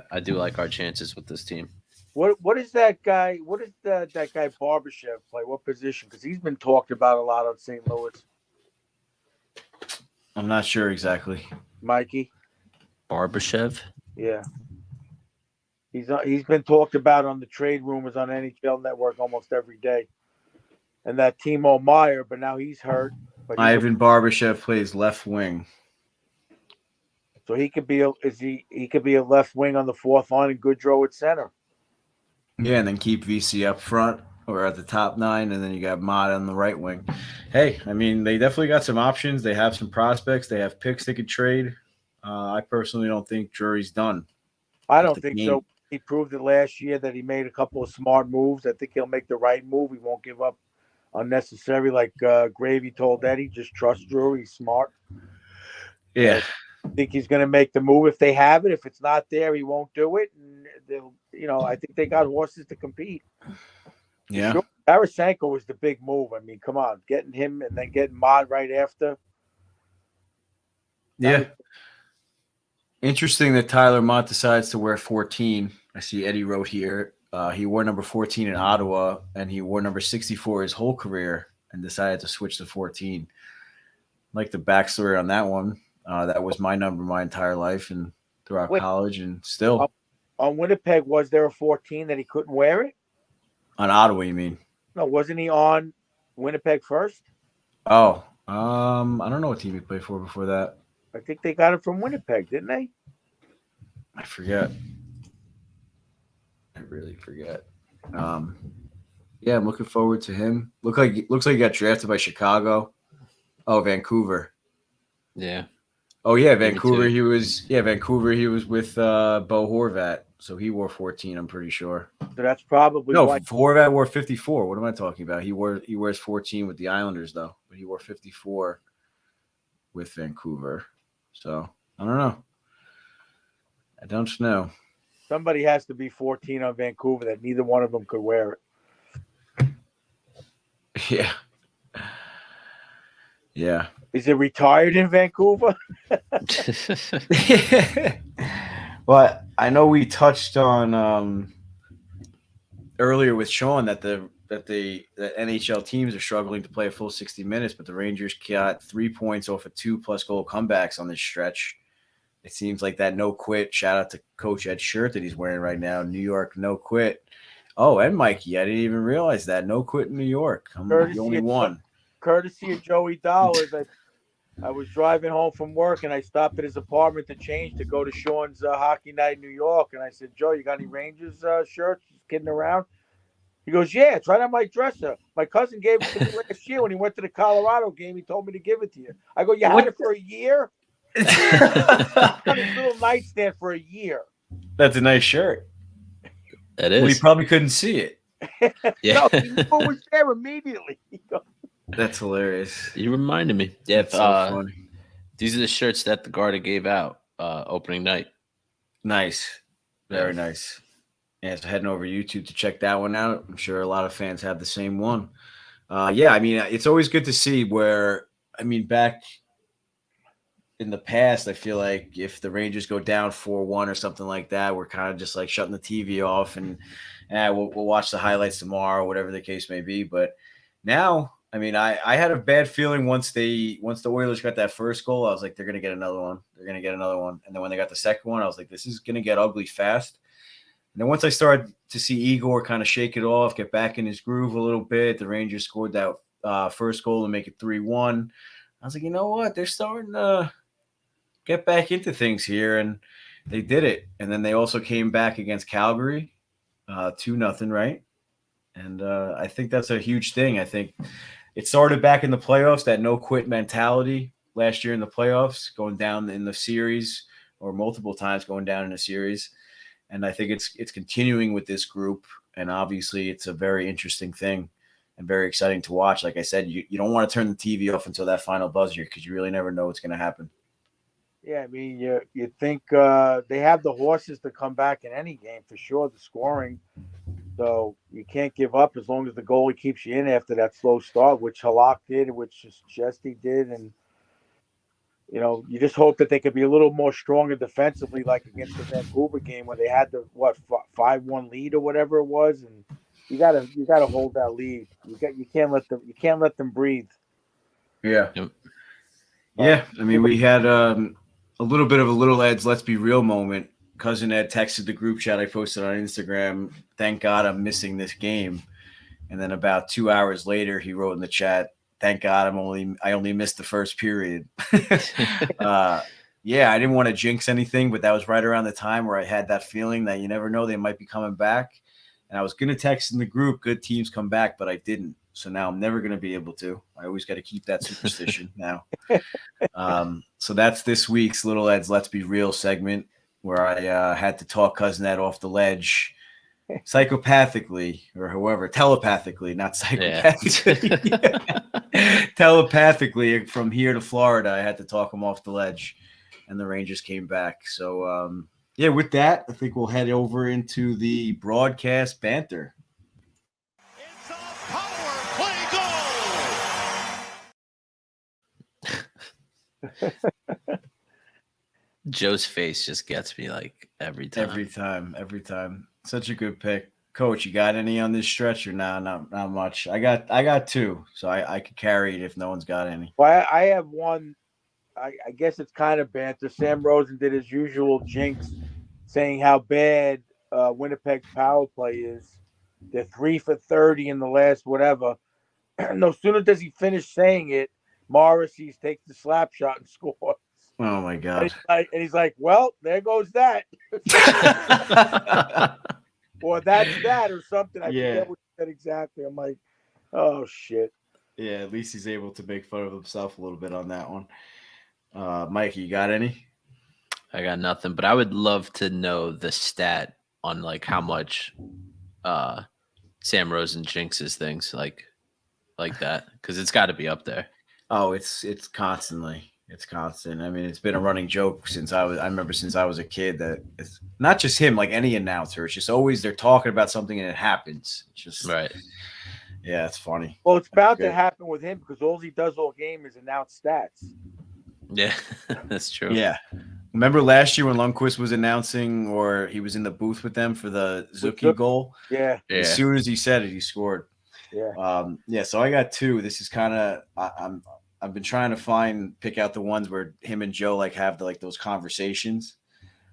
[SPEAKER 4] I do like our chances with this team.
[SPEAKER 7] What is that guy? What is that guy Barbashev play? What position? Because he's been talked about a lot on St. Louis.
[SPEAKER 5] I'm not sure exactly.
[SPEAKER 7] Mikey?
[SPEAKER 4] Barbashev?
[SPEAKER 7] Yeah. He's been talked about on the trade rumors on NHL Network almost every day. And that Timo Meyer, but now he's hurt. But
[SPEAKER 5] Ivan Barbashev plays left wing.
[SPEAKER 7] So he could be he could be a left wing on the fourth line and Gaudreau at center.
[SPEAKER 5] Yeah, and then keep VC up front or at the top 9, and then you got Motte on the right wing. Hey, I mean, they definitely got some options. They have some prospects. They have picks they could trade. I personally don't think Drury's done.
[SPEAKER 7] I don't think so. He proved it last year that he made a couple of smart moves. I think he'll make the right move. He won't give up unnecessary, like Gravy told Eddie. Just trust Drury. He's smart.
[SPEAKER 5] Yeah.
[SPEAKER 7] I think he's going to make the move if they have it. If it's not there, he won't do it. And they'll, I think they got horses to compete.
[SPEAKER 5] Yeah.
[SPEAKER 7] Sure. Tarasenko was the big move. I mean, come on, getting him and then getting Motte right after.
[SPEAKER 5] Yeah. Interesting that Tyler Motte decides to wear 14. I see Eddie wrote here. He wore number 14 in Ottawa, and he wore number 64 his whole career and decided to switch to 14. Like the backstory on that one. That was my number my entire life and throughout college and still.
[SPEAKER 7] On Winnipeg, was there a 14 that he couldn't wear it?
[SPEAKER 5] On Ottawa, you mean?
[SPEAKER 7] No, wasn't he on Winnipeg first?
[SPEAKER 5] Oh, I don't know what team he played for before that.
[SPEAKER 7] I think they got him from Winnipeg, didn't they?
[SPEAKER 5] I forget. I really forget. Yeah, I'm looking forward to him. Looks like he got drafted by Chicago. Oh, Vancouver.
[SPEAKER 4] Yeah.
[SPEAKER 5] Oh yeah, Vancouver. Vancouver. He was with Bo Horvat, so he wore 14. I'm pretty sure.
[SPEAKER 7] So that's probably why.
[SPEAKER 5] Horvat wore 54. What am I talking about? He wears 14 with the Islanders though, but he wore 54 with Vancouver. So I don't know. I don't know.
[SPEAKER 7] Somebody has to be 14 on Vancouver that neither one of them could wear it.
[SPEAKER 5] Yeah. Yeah.
[SPEAKER 7] Is it retired in Vancouver?
[SPEAKER 5] Well, I know we touched on earlier with Sean that the NHL teams are struggling to play a full 60 minutes, but the Rangers got 3 points off of 2+ goal comebacks on this stretch. It seems like that no quit. Shout out to Coach Ed's shirt that he's wearing right now. New York, no quit. Oh, and Mikey, I didn't even realize that. No quit in New York. I'm the only one.
[SPEAKER 7] Courtesy of Joey Dollars. I was driving home from work and I stopped at his apartment to change to go to Sean's hockey night in New York. And I said, Joe, you got any Rangers shirts? Just kidding around. He goes, yeah, it's right on my dresser. My cousin gave it to me last year when he went to the Colorado game. He told me to give it to you. I go, you had it for a year? Got his little nightstand for a year.
[SPEAKER 5] That's a nice shirt.
[SPEAKER 4] That is.
[SPEAKER 5] Well, he probably couldn't see it.
[SPEAKER 4] Yeah.
[SPEAKER 7] No, he knew it was there immediately.
[SPEAKER 5] That's hilarious.
[SPEAKER 4] You reminded me. Yeah,
[SPEAKER 5] That's so funny.
[SPEAKER 4] These are the shirts that the Garda gave out opening night.
[SPEAKER 5] Nice. Very nice. Yeah, so heading over to YouTube to check that one out. I'm sure a lot of fans have the same one. Yeah, I mean, it's always good to see where, I mean, back in the past, I feel like if the Rangers go down 4-1 or something like that, we're kind of just like shutting the TV off and we'll watch the highlights tomorrow, whatever the case may be. But now, I mean, I had a bad feeling once the Oilers got that first goal, I was like, they're going to get another one. They're going to get another one. And then when they got the second one, I was like, this is going to get ugly fast. And then once I started to see Igor kind of shake it off, get back in his groove a little bit, the Rangers scored that first goal to make it 3-1. I was like, you know what? They're starting to get back into things here, and they did it. And then they also came back against Calgary, 2-0, right? And I think that's a huge thing. I think it started back in the playoffs, that no-quit mentality last year in the playoffs, going down in the series or multiple times going down in a series. And I think it's continuing with this group, and obviously it's a very interesting thing and very exciting to watch. Like I said, you don't want to turn the TV off until that final buzzer because you really never know what's going to happen.
[SPEAKER 7] Yeah, I mean, you think they have the horses to come back in any game for sure, the scoring. So you can't give up as long as the goalie keeps you in after that slow start, which Alot did, which Chesty did. And, you know, you just hope that they could be a little more stronger defensively, like against the Vancouver game where they had the 5-1 lead or whatever it was, and you gotta hold that lead. You can't let them breathe.
[SPEAKER 5] Yeah, yeah. I mean, we had a little bit of a little Ed's let's be real moment. Cousin Ed texted the group chat I posted on Instagram, thank God I'm missing this game. And then about 2 hours later, he wrote in the chat, thank God I only missed the first period. Yeah, I didn't want to jinx anything, but that was right around the time where I had that feeling that you never know, they might be coming back. And I was going to text in the group, good teams come back, but I didn't. So now I'm never going to be able to. I always got to keep that superstition now. So that's this week's Little Ed's Let's Be Real segment, where I had to talk Cousin Ed off the ledge psychopathically, or however, telepathically, not psychopathically. Yeah. Telepathically from here to Florida, I had to talk him off the ledge, and the Rangers came back. So, yeah, with that, I think we'll head over into the broadcast banter.
[SPEAKER 2] It's a power play goal.
[SPEAKER 4] Joe's face just gets me like every time.
[SPEAKER 5] Every time. Such a good pick. Coach, you got any on this stretch or nah, not much? I got two, so I could carry it if no one's got any.
[SPEAKER 7] Well, I have one. I guess it's kind of banter. Sam Rosen did his usual jinx saying how bad Winnipeg's power play is. They're 3 for 30 in the last whatever. No sooner does he finish saying it, Morrissey takes the slap shot and scores.
[SPEAKER 5] Oh my God!
[SPEAKER 7] And he's like, well, there goes that. Or that's that or something. I forget what he said exactly. I'm like, oh shit.
[SPEAKER 5] Yeah, at least he's able to make fun of himself a little bit on that one. Mikey, you got any?
[SPEAKER 4] I got nothing, but I would love to know the stat on like how much Sam Rosen jinxes things like that, because it's got to be up there.
[SPEAKER 5] Oh, it's constantly. It's constant. I mean, it's been a running joke since I remember since I was a kid that it's not just him, like any announcer. It's just always they're talking about something and it happens. It's just
[SPEAKER 4] right.
[SPEAKER 5] Yeah, it's funny.
[SPEAKER 7] Well, it's bound to happen with him because all he does all game is announce stats.
[SPEAKER 4] Yeah, that's true.
[SPEAKER 5] Yeah. Remember last year when Lundqvist was announcing, or he was in the booth with them for the Zucchi goal?
[SPEAKER 7] Yeah.
[SPEAKER 5] As soon as he said it, he scored.
[SPEAKER 7] Yeah.
[SPEAKER 5] So I got two. This is kind of I've been trying to pick out the ones where him and Joe like have those conversations.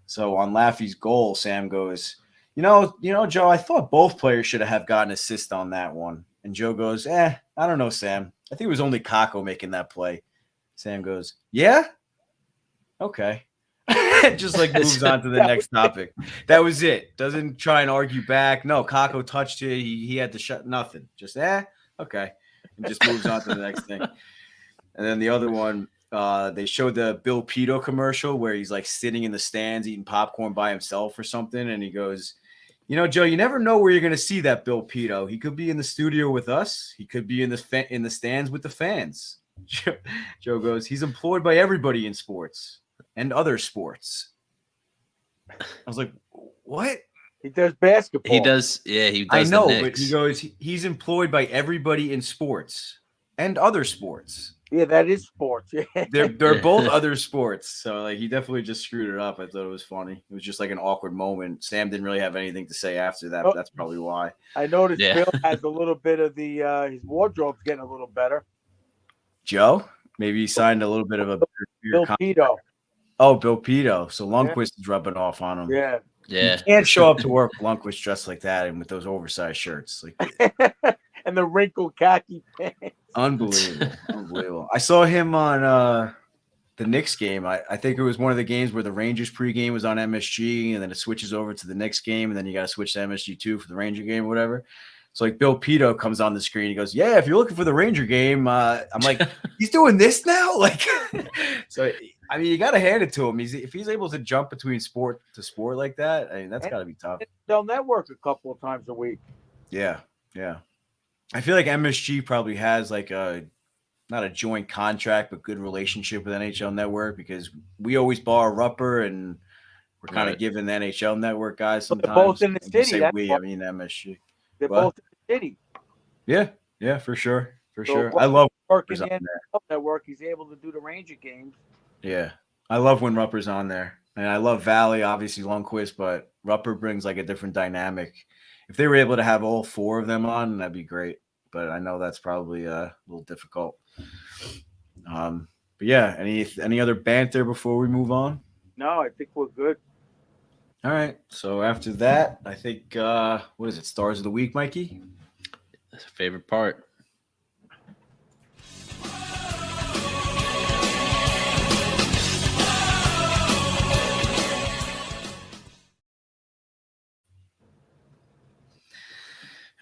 [SPEAKER 5] So on Laffy's goal, Sam goes, you know, Joe, I thought both players should have gotten an assist on that one. And Joe goes, I don't know, Sam. I think it was only Kakko making that play. Sam goes, yeah? Okay. Just like moves on to the next topic. That was it. Doesn't try and argue back. No, Kakko touched it. He had to shut nothing. Just, okay. And just moves on to the next thing. And then the other one, they showed the Bill Pito commercial where he's like sitting in the stands eating popcorn by himself or something. And he goes, you know, Joe, you never know where you're going to see that Bill Pito. He could be in the studio with us. He could be in the stands with the fans. Joe goes, he's employed by everybody in sports and other sports. I was like, what?
[SPEAKER 7] He does basketball.
[SPEAKER 4] He does. Yeah, he does.
[SPEAKER 5] I know, but he goes, he's employed by everybody in sports and other sports.
[SPEAKER 7] Yeah, that is sports. Yeah.
[SPEAKER 5] They're both other sports. So like he definitely just screwed it up. I thought it was funny. It was just like an awkward moment. Sam didn't really have anything to say after that. But that's probably why.
[SPEAKER 7] I noticed Bill has a little bit of his wardrobe's getting a little better.
[SPEAKER 5] Joe? Maybe he signed a little bit of a
[SPEAKER 7] Bill Pito.
[SPEAKER 5] Oh, Bill Pito. So Lundqvist is rubbing off on him.
[SPEAKER 7] Yeah.
[SPEAKER 4] Yeah.
[SPEAKER 5] You can't show up to work with Lundqvist dressed like that and with those oversized shirts. Like
[SPEAKER 7] and the wrinkled khaki pants.
[SPEAKER 5] Unbelievable. I saw him on the Knicks game. I think it was one of the games where the Rangers pregame was on MSG and then it switches over to the Knicks game and then you got to switch to MSG2 for the Ranger game or whatever. So like Bill Pito comes on the screen. He goes, yeah, if you're looking for the Ranger game, I'm like, he's doing this now? Like, so, I mean, you got to hand it to him. If he's able to jump between sport to sport like that, I mean, that's got to be tough.
[SPEAKER 7] They'll network a couple of times a week.
[SPEAKER 5] Yeah. I feel like MSG probably has like not a joint contract, but good relationship with NHL Network because we always borrow Rupper and we're kind of giving the NHL Network guys sometimes.
[SPEAKER 7] They're both in the city.
[SPEAKER 5] Say we, I mean MSG.
[SPEAKER 7] They're both in the city.
[SPEAKER 5] Yeah, for sure.
[SPEAKER 7] So
[SPEAKER 5] I love
[SPEAKER 7] working in the network. He's able to do the Ranger games.
[SPEAKER 5] Yeah, I love when Rupper's on there, and I love Valley, obviously Lundqvist, but Rupper brings like a different dynamic. If they were able to have all four of them on, that'd be great. But I know that's probably a little difficult. But yeah, any other banter before we move on?
[SPEAKER 7] No, I think we're good.
[SPEAKER 5] All right. So after that, I think what is it? Stars of the week, Mikey?
[SPEAKER 4] That's your favorite part.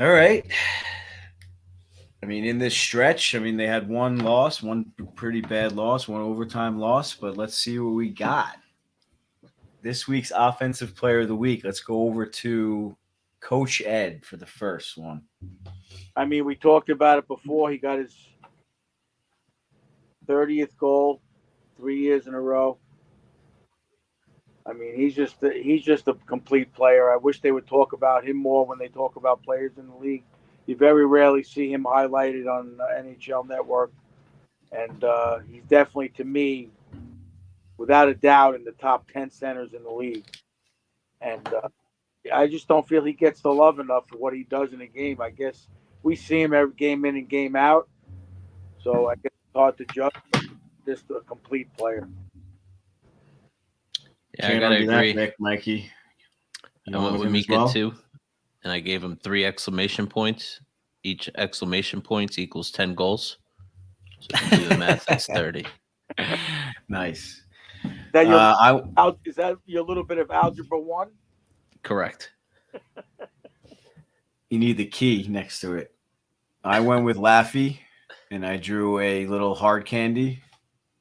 [SPEAKER 5] All right. I mean, in this stretch, I mean, they had one loss, one pretty bad loss, one overtime loss, but let's see what we got. This week's offensive player of the week. Let's go over to Coach Ed for the first one.
[SPEAKER 7] I mean, we talked about it before. He got his 30th goal 3 years in a row. I mean, he's just a complete player. I wish they would talk about him more when they talk about players in the league. You very rarely see him highlighted on NHL Network. And he's definitely, to me, without a doubt, in the top 10 centers in the league. And I just don't feel he gets the love enough for what he does in a game. I guess we see him every game in and game out. So I guess it's hard to judge, but just a complete player.
[SPEAKER 4] Yeah, I gotta agree.
[SPEAKER 5] Mikey.
[SPEAKER 4] I went with Mika too, and I gave him 3 exclamation points. Each exclamation points equals 10 goals. So if you do the math, that's 30.
[SPEAKER 5] Nice.
[SPEAKER 7] That is that your little bit of algebra 1?
[SPEAKER 4] Correct.
[SPEAKER 5] You need the key next to it. I went with Laffy, and I drew a little hard candy,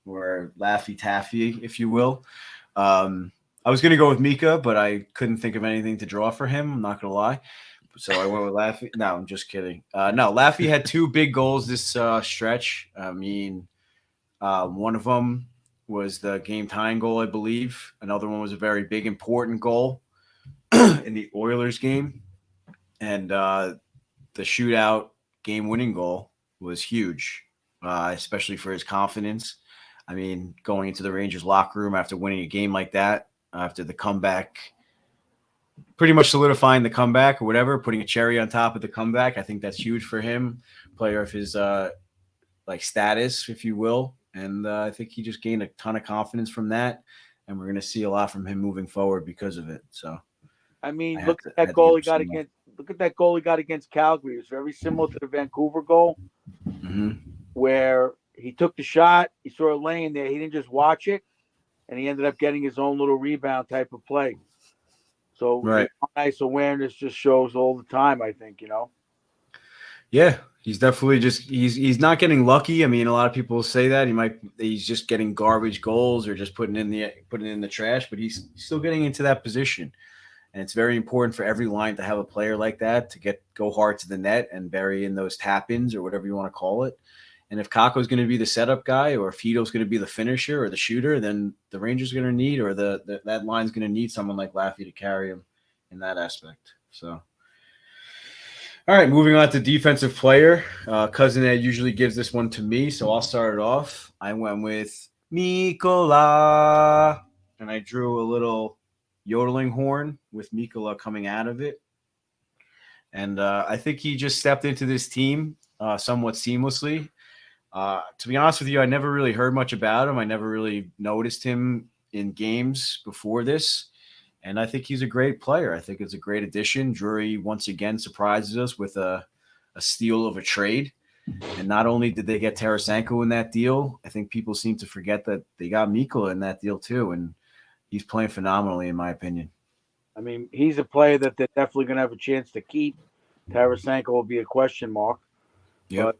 [SPEAKER 5] or Laffy Taffy, if you will. I was going to go with Mika, but I couldn't think of anything to draw for him. I'm not going to lie. So I went with Laffy. No, I'm just kidding. No, Laffy had 2 big goals this stretch. I mean, one of them was the game-tying goal, I believe. Another one was a very big, important goal in the Oilers game. And the shootout game-winning goal was huge, especially for his confidence. I mean, going into the Rangers locker room after winning a game like that, after the comeback, pretty much solidifying the comeback or whatever, putting a cherry on top of the comeback. I think that's huge for him, player of his status, if you will. And I think he just gained a ton of confidence from that, and we're going to see a lot from him moving forward because of it. So,
[SPEAKER 7] I mean, look at that goal he got against Calgary. It was very similar to the Vancouver goal, where he took the shot, he saw it laying there, he didn't just watch it, and he ended up getting his own little rebound type of play. So nice awareness just shows all the time, I think,
[SPEAKER 5] Yeah, he's definitely he's not getting lucky. I mean, a lot of people say that he's just getting garbage goals or just putting in the trash, but he's still getting into that position. And it's very important for every line to have a player like that to go hard to the net and bury in those tap-ins or whatever you want to call it. And if Kakko's going to be the setup guy, or if Hito's going to be the finisher or the shooter, then the Rangers are going to need, or that line's going to need someone like Laffy to carry him in that aspect. So, all right, moving on to defensive player. Cousin Ed usually gives this one to me, so I'll start it off. I went with Mikola, and I drew a little yodeling horn with Mikola coming out of it. And I think he just stepped into this team somewhat seamlessly. To be honest with you, I never really heard much about him. I never really noticed him in games before this. And I think he's a great player. I think it's a great addition. Drury once again surprises us with a steal of a trade. And not only did they get Tarasenko in that deal, I think people seem to forget that they got Mikola in that deal too. And he's playing phenomenally, in my opinion.
[SPEAKER 7] I mean, he's a player that they're definitely going to have a chance to keep. Tarasenko will be a question mark.
[SPEAKER 5] Yep.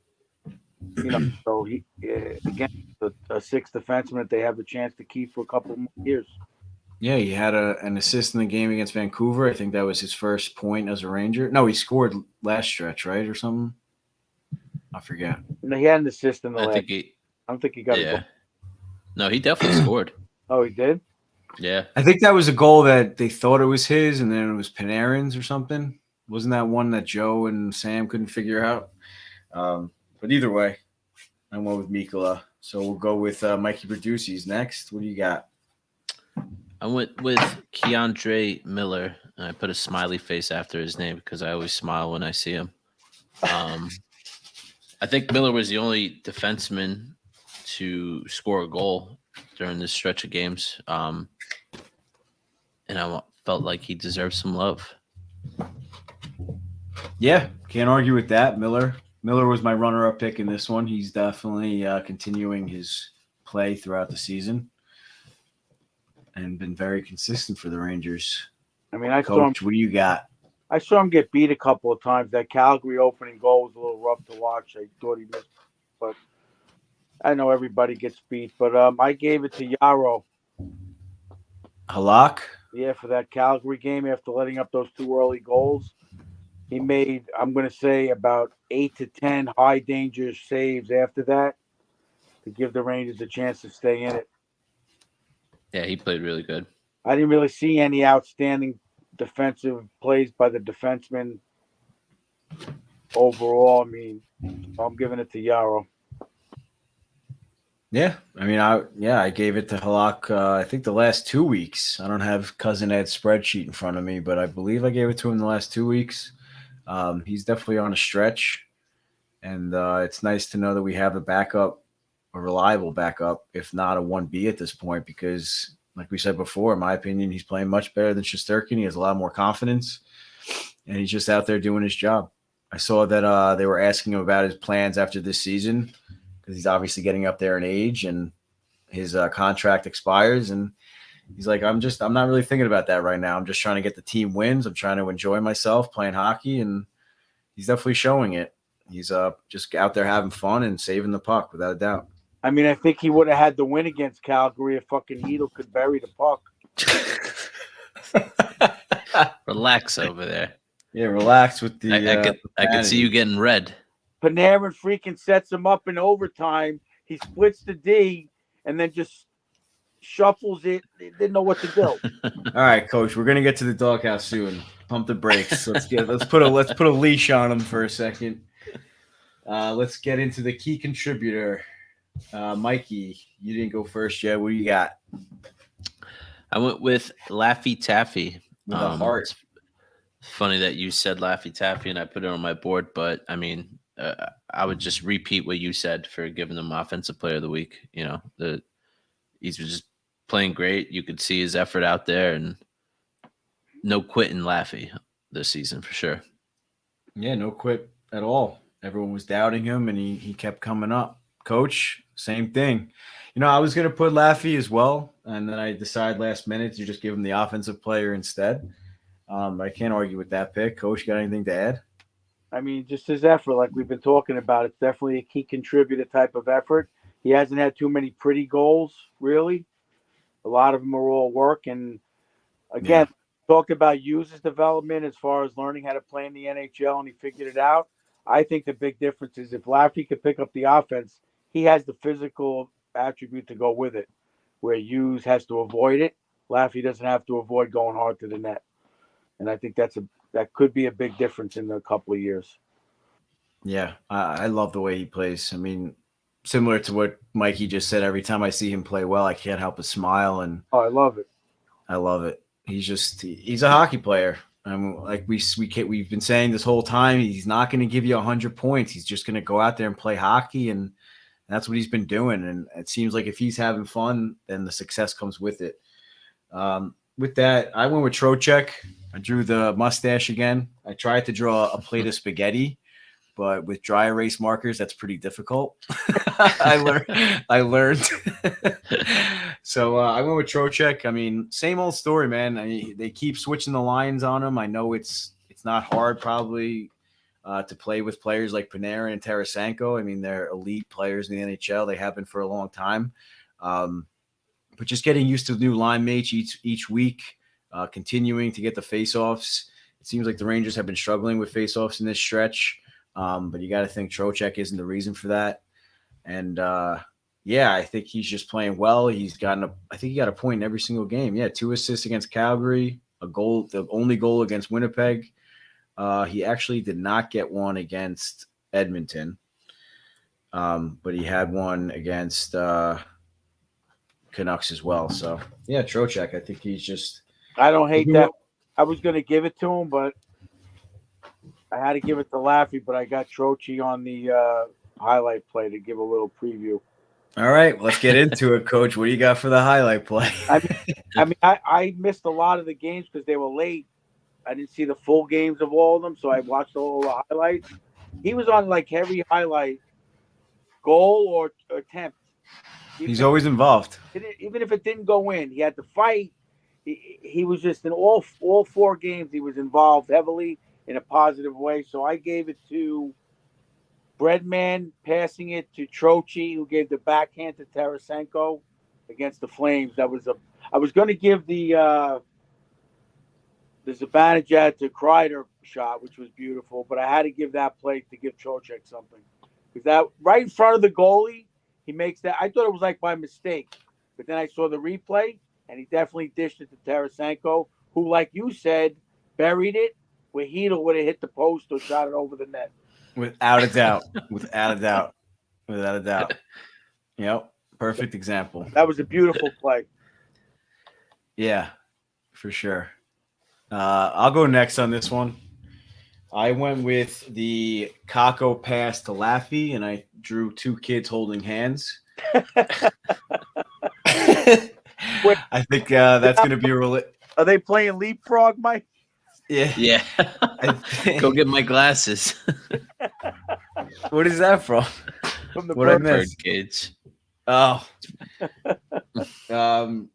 [SPEAKER 7] But so he again, a 6th defenseman that they have a chance to keep for a couple more years.
[SPEAKER 5] Yeah, he had an assist in the game against Vancouver. I think that was his first point as a Ranger. No, he scored last stretch, right, or something. I forget.
[SPEAKER 7] No, he had an assist in the last. I don't think he got a goal.
[SPEAKER 4] No, he definitely scored.
[SPEAKER 7] Oh, he did?
[SPEAKER 4] Yeah.
[SPEAKER 5] I think that was a goal that they thought it was his, and then it was Panarin's or something. Wasn't that one that Joe and Sam couldn't figure out? But either way, I went with Mikola. So we'll go with Mikey Berducci's next. What do you got?
[SPEAKER 4] I went with Keandre Miller, and I put a smiley face after his name because I always smile when I see him. I think Miller was the only defenseman to score a goal during this stretch of games, and I felt like he deserved some love.
[SPEAKER 5] Yeah, can't argue with that. Miller was my runner-up pick in this one. He's definitely continuing his play throughout the season and been very consistent for the Rangers.
[SPEAKER 7] I mean,
[SPEAKER 5] Coach, what do you got?
[SPEAKER 7] I saw him get beat a couple of times. That Calgary opening goal was a little rough to watch. I thought he missed, but I know everybody gets beat. But I gave it to Yarrow.
[SPEAKER 5] Halak?
[SPEAKER 7] Yeah, for that Calgary game after letting up those 2 early goals. He made, I'm going to say, about 8 to 10 high danger saves after that to give the Rangers a chance to stay in it.
[SPEAKER 4] Yeah, he played really good.
[SPEAKER 7] I didn't really see any outstanding defensive plays by the defensemen overall. I mean, I'm giving it to Yarrow.
[SPEAKER 5] Yeah, I mean, I gave it to Halak. I think the last 2 weeks. I don't have Cousin Ed's spreadsheet in front of me, but I believe I gave it to him the last 2 weeks. He's definitely on a stretch, and it's nice to know that we have a reliable backup, if not a 1B at this point, because like we said before, in my opinion, he's playing much better than Shesterkin. He has a lot more confidence, and he's just out there doing his job. I saw that they were asking him about his plans after this season because he's obviously getting up there in age and his contract expires. And he's like, I'm not really thinking about that right now. I'm just trying to get the team wins. I'm trying to enjoy myself playing hockey, and he's definitely showing it. He's just out there having fun and saving the puck without a doubt.
[SPEAKER 7] I mean, I think he would have had the win against Calgary if fucking Hedl could bury the puck.
[SPEAKER 4] Relax over there.
[SPEAKER 5] Yeah, relax with the.
[SPEAKER 4] I could see you getting red.
[SPEAKER 7] Panarin freaking sets him up in overtime. He splits the D and then just shuffles it. They didn't know what to do.
[SPEAKER 5] All right, Coach, we're gonna get to the doghouse soon. Pump the brakes. Let's put a leash on him for a second. Let's get into the key contributor. Mikey, you didn't go first yet. What do you got?
[SPEAKER 4] I went with Laffy Taffy.
[SPEAKER 5] With a heart.
[SPEAKER 4] It's funny that you said Laffy Taffy and I put it on my board, but I mean, I would just repeat what you said for giving him Offensive Player of the Week. You know, he's just playing great. You could see his effort out there, and no quitting Laffy this season for sure. Yeah,
[SPEAKER 5] no quit at all. Everyone was doubting him, and he kept coming up. Coach, same thing. You know, I was going to put Laffy as well, and then I decided last minute to just give him the offensive player instead. I can't argue with that pick. Coach, got anything to add?
[SPEAKER 7] I mean, just his effort, like we've been talking about, it's definitely a key contributor type of effort. He hasn't had too many pretty goals, really. A lot of them are all work. And again, talk about Hughes' development as far as learning how to play in the NHL, and he figured it out. I think the big difference is if Laffy could pick up the offense, he has the physical attribute to go with it, where Hughes has to avoid it. Laffy doesn't have to avoid going hard to the net. And I think that could be a big difference in a couple of years.
[SPEAKER 5] Yeah, I love the way he plays. I mean, similar to what Mikey just said, every time I see him play well, I can't help but smile. And
[SPEAKER 7] I love it.
[SPEAKER 5] I love it. He's a hockey player. Like we've been saying this whole time, he's not going to give you 100 points. He's just going to go out there and play hockey, and that's what he's been doing. And it seems like if he's having fun, then the success comes with it. With that, I went with Trocheck. I drew the mustache again. I tried to draw a plate of spaghetti, but with dry erase markers, that's pretty difficult. I learned. So I went with Trocheck. I mean, same old story, man. They keep switching the lines on him. I know it's not hard probably to play with players like Panarin and Tarasenko. I mean, they're elite players in the NHL. They have been for a long time. But just getting used to new line mates each week, continuing to get the faceoffs. It seems like the Rangers have been struggling with faceoffs in this stretch. But you got to think Trocheck isn't the reason for that. And I think he's just playing well. I think he got a point in every single game. Yeah, 2 assists against Calgary, a goal, the only goal against Winnipeg. He actually did not get one against Edmonton, but he had one against Canucks as well. So yeah, Trocheck. I think he's just.
[SPEAKER 7] I don't hate that. I was going to give it to him, but I had to give it to Laffy. But I got Troche on the highlight play to give a little preview.
[SPEAKER 5] All right, let's get into it, Coach. What do you got for the highlight play?
[SPEAKER 7] I missed a lot of the games because they were late. I didn't see the full games of all of them, so I watched all the highlights. He was on like every highlight, goal or attempt.
[SPEAKER 5] He's always involved.
[SPEAKER 7] Even if it didn't go in, he had to fight. He was just in all 4 games. He was involved heavily in a positive way. So I gave it to Breadman, passing it to Troche, who gave the backhand to Tarasenko against the Flames. I was going to give the Zibanejad to Kreider shot, which was beautiful, but I had to give that play to give Trocheck something. Because that right in front of the goalie, he makes that. I thought it was like by mistake, but then I saw the replay, and he definitely dished it to Tarasenko, who, like you said, buried it where Hedl would have hit the post or shot it over the net.
[SPEAKER 5] Without a doubt. Without a doubt. Yep. Perfect example.
[SPEAKER 7] That was a beautiful play.
[SPEAKER 5] Yeah, for sure. I'll go next on this one. I went with the Kako pass to Laffy, and I drew 2 kids holding hands.
[SPEAKER 7] Wait,
[SPEAKER 5] I think that's going to be a
[SPEAKER 7] are they playing leapfrog, Mike?
[SPEAKER 5] Yeah.
[SPEAKER 4] Yeah. Go get my glasses.
[SPEAKER 5] What is that from?
[SPEAKER 7] From the
[SPEAKER 5] What I
[SPEAKER 7] bird.
[SPEAKER 5] missed?
[SPEAKER 4] Birdcage.
[SPEAKER 5] Oh.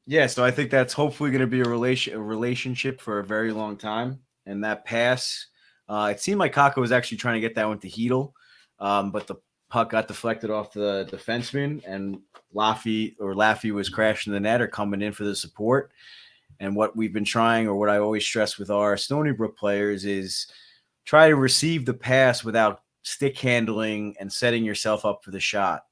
[SPEAKER 5] Yeah, so I think that's hopefully going to be a relationship for a very long time. And that pass, it seemed like Kakko was actually trying to get that one to Hedel, but the puck got deflected off the defenseman, and Laffy was crashing the net or coming in for the support. And what we've been trying, or what I always stress with our Stony Brook players, is try to receive the pass without stick handling and setting yourself up for the shot.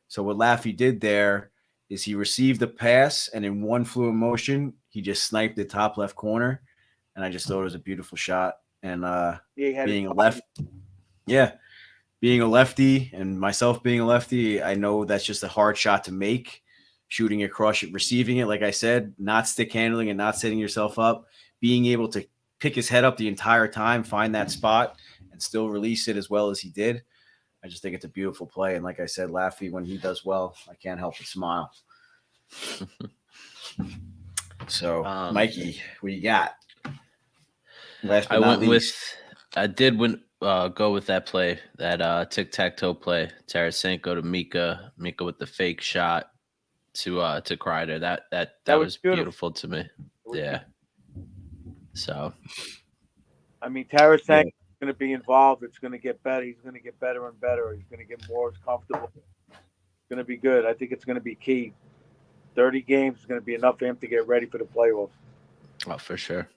[SPEAKER 5] So what Laffy did there is he received the pass, and in one fluid motion, he just sniped the top left corner. And I just thought it was a beautiful shot. And being a lefty and myself being a lefty, I know that's just a hard shot to make. Shooting across it, receiving it, like I said, not stick handling and not setting yourself up, being able to pick his head up the entire time, find that spot, and still release it as well as he did. I just think it's a beautiful play. And like I said, Laffy, when he does well, I can't help but smile. So, Mikey, what you got? Last but not least.
[SPEAKER 4] I did go with that play, that tic-tac-toe play. Tarasenko to Mika with the fake shot to Kreider. That was beautiful to me. Yeah. So,
[SPEAKER 7] I mean, Tarasenko is going to be involved. It's going to get better. He's going to get better and better. He's going to get more comfortable. It's going to be good. I think it's going to be key. 30 games is going to be enough for him to get ready for the playoffs.
[SPEAKER 4] Oh, for sure.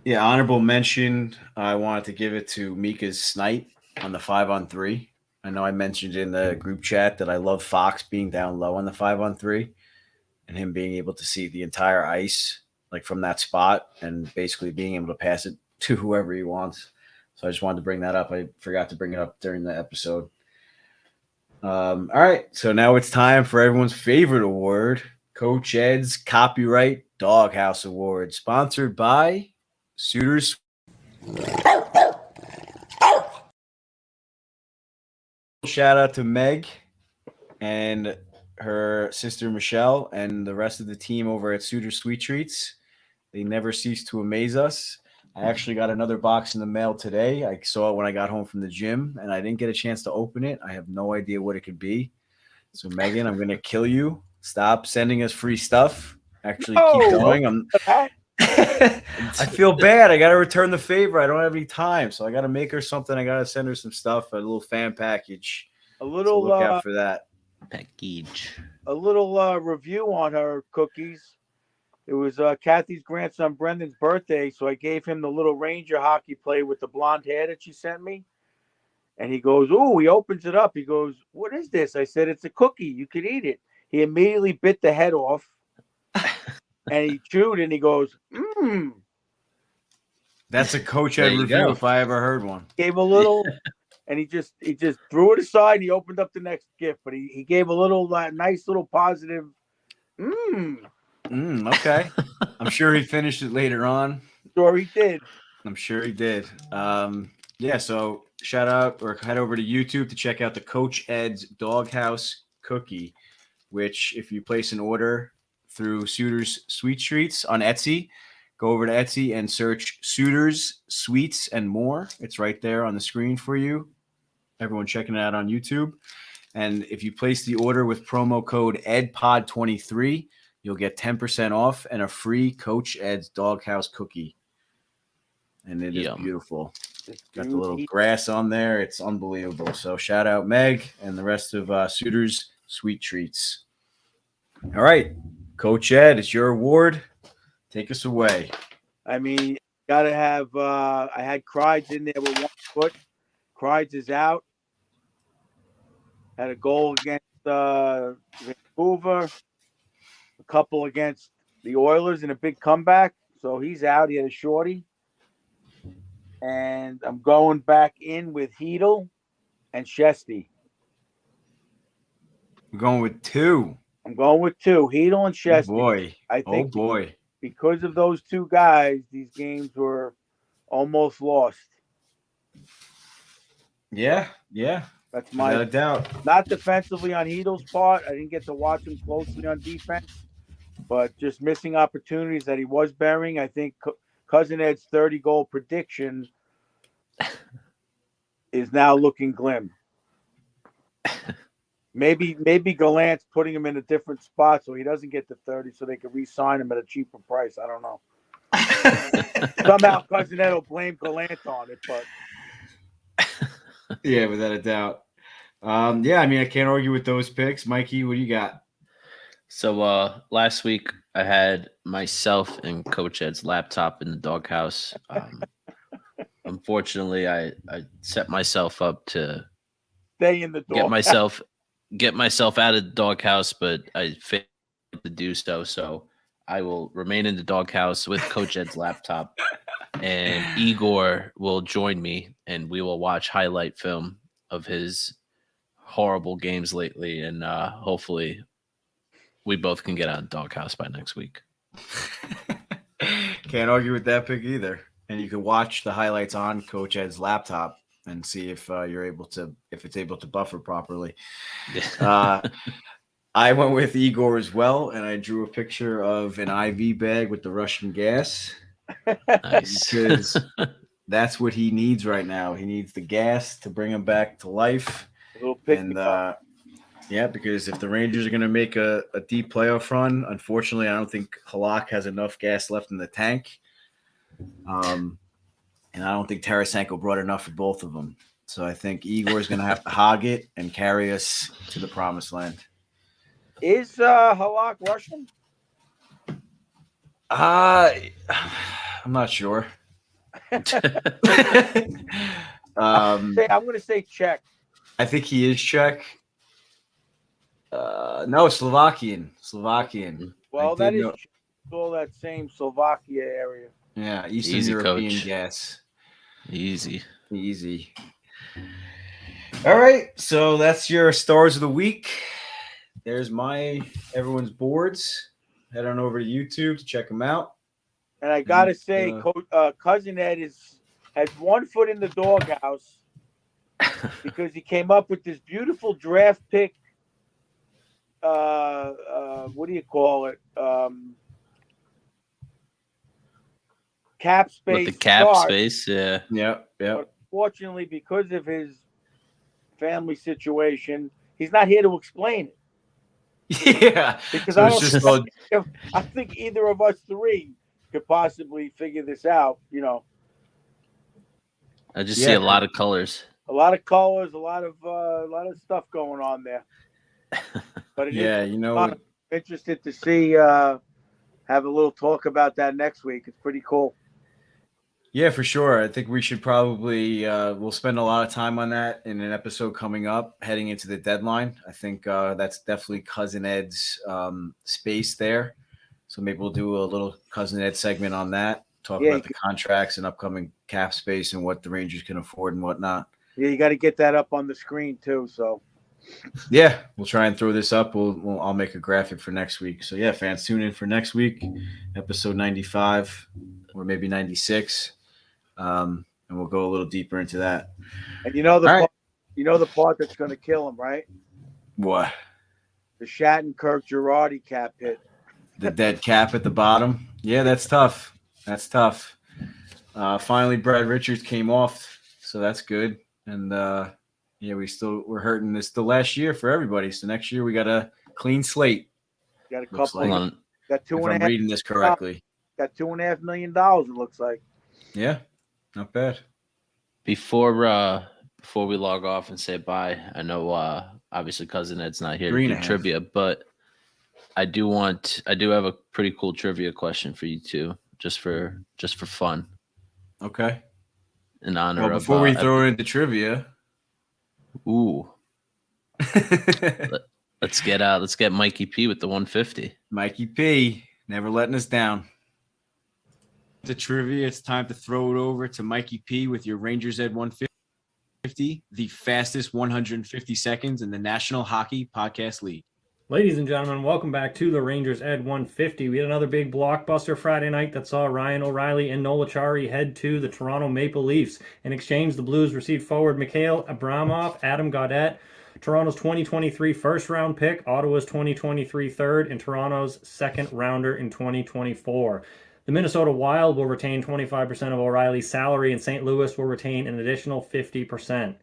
[SPEAKER 5] Yeah, honorable mention. I wanted to give it to Mika's snipe on the 5-on-3. I know I mentioned in the group chat that I love Fox being down low on the 5-on-3 and him being able to see the entire ice like from that spot and basically being able to pass it to whoever he wants. So I just wanted to bring that up. I forgot to bring it up during the episode. All right, so now it's time for everyone's favorite award, Coach Ed's Copyright Doghouse Award, sponsored by Suitors. Shout out to Meg and her sister Michelle and the rest of the team over at Suitors Sweet Treats. They never cease to amaze us. I actually got another box in the mail today. I saw it when I got home from the gym, and I didn't get a chance to open it. I have no idea what it could be. So, Megan, I'm going to kill you. Stop sending us free stuff. Actually, keep going. I feel bad. I got to return the favor. I don't have any time, so I got to make her something. I got to send her some stuff, a little fan package.
[SPEAKER 7] A little
[SPEAKER 5] so look out for that
[SPEAKER 4] package.
[SPEAKER 7] A little review on her cookies. It was Kathy's grandson Brendan's birthday, so I gave him the little Ranger hockey player with the blonde hair that she sent me. And he goes, "Ooh," he opens it up. He goes, "What is this?" I said, "It's a cookie. You could eat it." He immediately bit the head off. And he chewed and he goes, "Mmm."
[SPEAKER 5] That's a Coach Ed review if I ever heard one.
[SPEAKER 7] Gave a little, and he just threw it aside. And he opened up the next gift, but he gave a little nice little positive.
[SPEAKER 5] Okay. I'm sure he finished it later on.
[SPEAKER 7] Sure he did.
[SPEAKER 5] I'm sure he did. Yeah, so shout out or head over to YouTube to check out the Coach Ed's Doghouse Cookie, which if you place an order through Suitors Sweet Treats on Etsy, go over to Etsy and search Suitors Sweets and More. It's right there on the screen for you. Everyone checking it out on YouTube. And if you place the order with promo code EDPOD23, you'll get 10% off and a free Coach Ed's Doghouse Cookie. And it is beautiful. Got the little grass on there. It's unbelievable. So shout out Meg and the rest of Suitors Sweet Treats. All right, Coach Ed, it's your award. Take us away.
[SPEAKER 7] I mean, got to have I had Kreids in there with 1 foot. Kreids is out. Had a goal against Vancouver. A couple against the Oilers in a big comeback. So he's out. He had a shorty. And I'm going back in with Hedel and Shesty.
[SPEAKER 5] I'm going with 2.
[SPEAKER 7] I'm going with 2. Hedel and Shesty.
[SPEAKER 5] Oh boy.
[SPEAKER 7] I think
[SPEAKER 5] boy.
[SPEAKER 7] Because of those 2 guys, these games were almost lost.
[SPEAKER 5] Yeah.
[SPEAKER 7] That's my
[SPEAKER 5] Without a doubt.
[SPEAKER 7] Not defensively on Hedel's part. I didn't get to watch him closely on defense. but just missing opportunities that he was burying. I think Cousin Ed's 30-goal prediction is now looking glim. Maybe Gallant's putting him in a different spot so he doesn't get to 30 so they can re-sign him at a cheaper price. I don't know. Somehow Cousin Ed will blame Gallant on it, but
[SPEAKER 5] yeah, without a doubt. Yeah, I mean, I can't argue with those picks. Mikey, what do you got?
[SPEAKER 4] So last week I had myself and Coach Ed's laptop in the doghouse. Unfortunately, I set myself up to
[SPEAKER 7] stay in the
[SPEAKER 4] dog. Get myself out of the doghouse, but I failed to do so. So I will remain in the doghouse with Coach Ed's laptop, and Igor will join me, and we will watch highlight film of his horrible games lately, and hopefully we both can get out of the doghouse by next week.
[SPEAKER 5] Can't argue with that pick either. And you can watch the highlights on Coach Ed's laptop and see if it's able to buffer properly. I went with Igor as well, and I drew a picture of an IV bag with the Russian gas.
[SPEAKER 4] Nice.
[SPEAKER 5] Because that's what he needs right now. He needs the gas to bring him back to life. And yeah, because if the Rangers are going to make a deep playoff run, unfortunately, I don't think Halak has enough gas left in the tank. And I don't think Tarasenko brought enough for both of them. So I think Igor is going to have to hog it and carry us to the promised land.
[SPEAKER 7] Is Halak Russian?
[SPEAKER 5] I'm not sure.
[SPEAKER 7] I'm going to say Czech.
[SPEAKER 5] I think he is Czech. No, Slovakian.
[SPEAKER 7] Well, that is all that same Slovakia area.
[SPEAKER 5] Yeah, Eastern
[SPEAKER 4] Easy,
[SPEAKER 5] European
[SPEAKER 4] Coach.
[SPEAKER 5] gas.
[SPEAKER 4] Easy.
[SPEAKER 5] All right, so that's your stars of the week. There's everyone's boards. Head on over to YouTube to check them out.
[SPEAKER 7] And I gotta say, Cousin Ed has one foot in the doghouse because he came up with this beautiful draft pick. What do you call it? Cap space.
[SPEAKER 4] With the cap space, yeah.
[SPEAKER 5] Yep.
[SPEAKER 7] But fortunately, because of his family situation, he's not here to explain it.
[SPEAKER 5] Yeah.
[SPEAKER 7] Because
[SPEAKER 5] so
[SPEAKER 7] I think either of us three could possibly figure this out,
[SPEAKER 4] I just see a lot of colors.
[SPEAKER 7] A lot of colors, a lot of stuff going on there. But I'm interested to see have a little talk about that next week. It's pretty cool.
[SPEAKER 5] Yeah, for sure. I think we should probably we'll spend a lot of time on that in an episode coming up, heading into the deadline. I think that's definitely Cousin Ed's space there. So maybe we'll do a little Cousin Ed segment on that, talk about the contracts and upcoming cap space and what the Rangers can afford and whatnot.
[SPEAKER 7] Yeah, you got to get that up on the screen too. So
[SPEAKER 5] yeah, we'll try and throw this up. I'll make a graphic for next week. So yeah, fans, tune in for next week, episode 95 or maybe 96. And we'll go a little deeper into that.
[SPEAKER 7] And the part that's going to kill him, right?
[SPEAKER 5] What?
[SPEAKER 7] The Shattenkirk Girardi cap hit.
[SPEAKER 5] The dead cap at the bottom. Yeah, that's tough. Finally, Brad Richards came off, so that's good. And we're hurting. This the last year for everybody. So next year we got a clean slate.
[SPEAKER 7] Got a couple.
[SPEAKER 5] Like,
[SPEAKER 7] got
[SPEAKER 5] if I'm reading this correctly.
[SPEAKER 7] Got $2.5 million. It looks like.
[SPEAKER 5] Yeah, not bad.
[SPEAKER 4] Before we log off and say bye, I know obviously Cousin Ed's not here to do trivia, but I do have a pretty cool trivia question for you two, just for fun.
[SPEAKER 5] Okay.
[SPEAKER 4] In honor of
[SPEAKER 5] before we throw into trivia.
[SPEAKER 4] Ooh. Let's get Mikey P with the 150.
[SPEAKER 5] Mikey P, never letting us down. The trivia, it's time to throw it over to Mikey P with your Rangers Ed 150, the fastest 150 seconds in the National Hockey Podcast League.
[SPEAKER 8] Ladies and gentlemen, welcome back to the Rangers Ed 150. We had another big blockbuster Friday night that saw Ryan O'Reilly and Noel Acciari head to the Toronto Maple Leafs. In exchange, the Blues received forward Mikhail Abramov, Adam Gaudette, Toronto's 2023 first-round pick, Ottawa's 2023 third, and Toronto's second-rounder in 2024. The Minnesota Wild will retain 25% of O'Reilly's salary, and St. Louis will retain an additional 50%.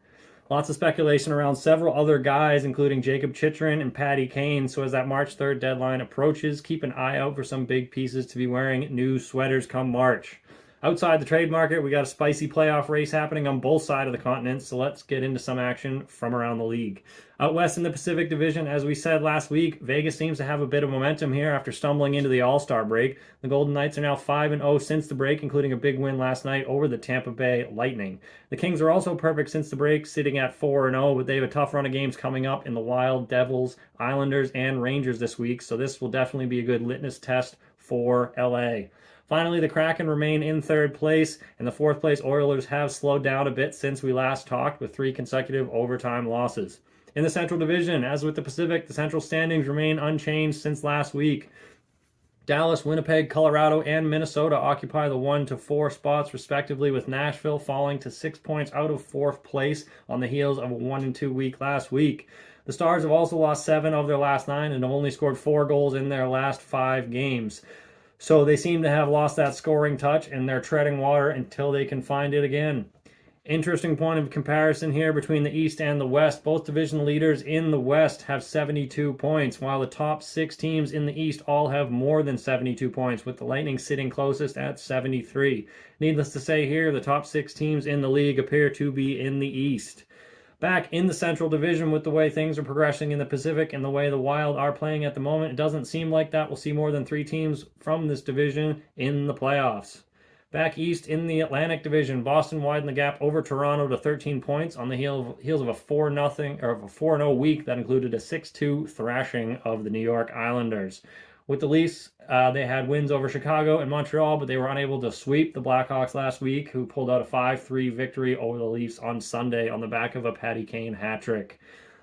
[SPEAKER 8] Lots of speculation around several other guys, including Jacob Chychrun and Patty Kane. So as that March 3rd deadline approaches, keep an eye out for some big pieces to be wearing new sweaters come March. Outside the trade market, we got a spicy playoff race happening on both sides of the continent, so let's get into some action from around the league. Out west in the Pacific Division, as we said last week, Vegas seems to have a bit of momentum here after stumbling into the All-Star break. The Golden Knights are now 5-0 since the break, including a big win last night over the Tampa Bay Lightning. The Kings are also perfect since the break, sitting at 4-0, but they have a tough run of games coming up in the Wild, Devils, Islanders, and Rangers this week, so this will definitely be a good litmus test for LA. Finally, the Kraken remain in third place, and the fourth place Oilers have slowed down a bit since we last talked with 3 consecutive overtime losses. In the Central Division, as with the Pacific, the Central standings remain unchanged since last week. Dallas, Winnipeg, Colorado, and Minnesota occupy the 1 to 4 spots respectively, with Nashville falling to 6 points out of 4th place on the heels of a 1-2 week last week. The Stars have also lost 7 of their last 9 and have only scored 4 goals in their last 5 games. So they seem to have lost that scoring touch, and they're treading water until they can find it again. Interesting point of comparison here between the East and the West. Both division leaders in the West have 72 points, while the top 6 teams in the East all have more than 72 points, with the Lightning sitting closest at 73. Needless to say here, the top 6 teams in the league appear to be in the East. Back in the Central Division, with the way things are progressing in the Pacific and the way the Wild are playing at the moment, it doesn't seem like that we'll see more than 3 teams from this division in the playoffs. Back east in the Atlantic Division, Boston widened the gap over Toronto to 13 points on the heels of a 4-0 week that included a 6-2 thrashing of the New York Islanders. With the Leafs, they had wins over Chicago and Montreal, but they were unable to sweep the Blackhawks last week, who pulled out a 5-3 victory over the Leafs on Sunday on the back of a Patty Kane hat-trick.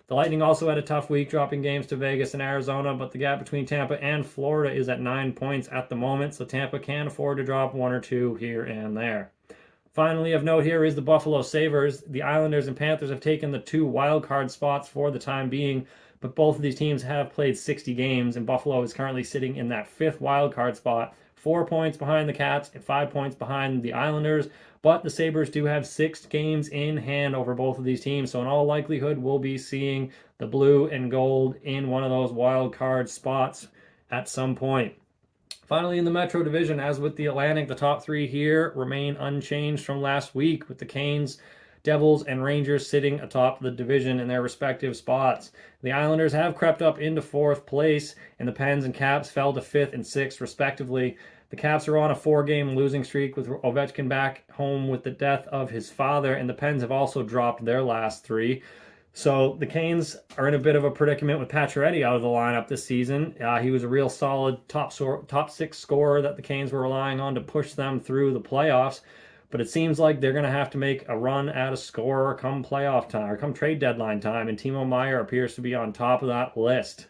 [SPEAKER 8] The Lightning also had a tough week, dropping games to Vegas and Arizona, but the gap between Tampa and Florida is at 9 points at the moment, so Tampa can afford to drop 1 or 2 here and there. Finally, of note here is the Buffalo Sabres. The Islanders and Panthers have taken the 2 wildcard spots for the time being, but both of these teams have played 60 games, and Buffalo is currently sitting in that 5th wildcard spot, 4 points behind the Cats and 5 points behind the Islanders, but the Sabres do have 6 games in hand over both of these teams, so in all likelihood, we'll be seeing the blue and gold in one of those wildcard spots at some point. Finally, in the Metro Division, as with the Atlantic, the top 3 here remain unchanged from last week, with the Canes, Devils, and Rangers sitting atop the division in their respective spots. The Islanders have crept up into 4th place, and the Pens and Caps fell to 5th and 6th, respectively. The Caps are on a 4-game losing streak, with Ovechkin back home with the death of his father, and the Pens have also dropped their last 3. So the Canes are in a bit of a predicament with Pacioretty out of the lineup this season. He was a real solid top 6 scorer that the Canes were relying on to push them through the playoffs. But it seems like they're going to have to make a run at a scorer come playoff time, or come trade deadline time, and Timo Meier appears to be on top of that list.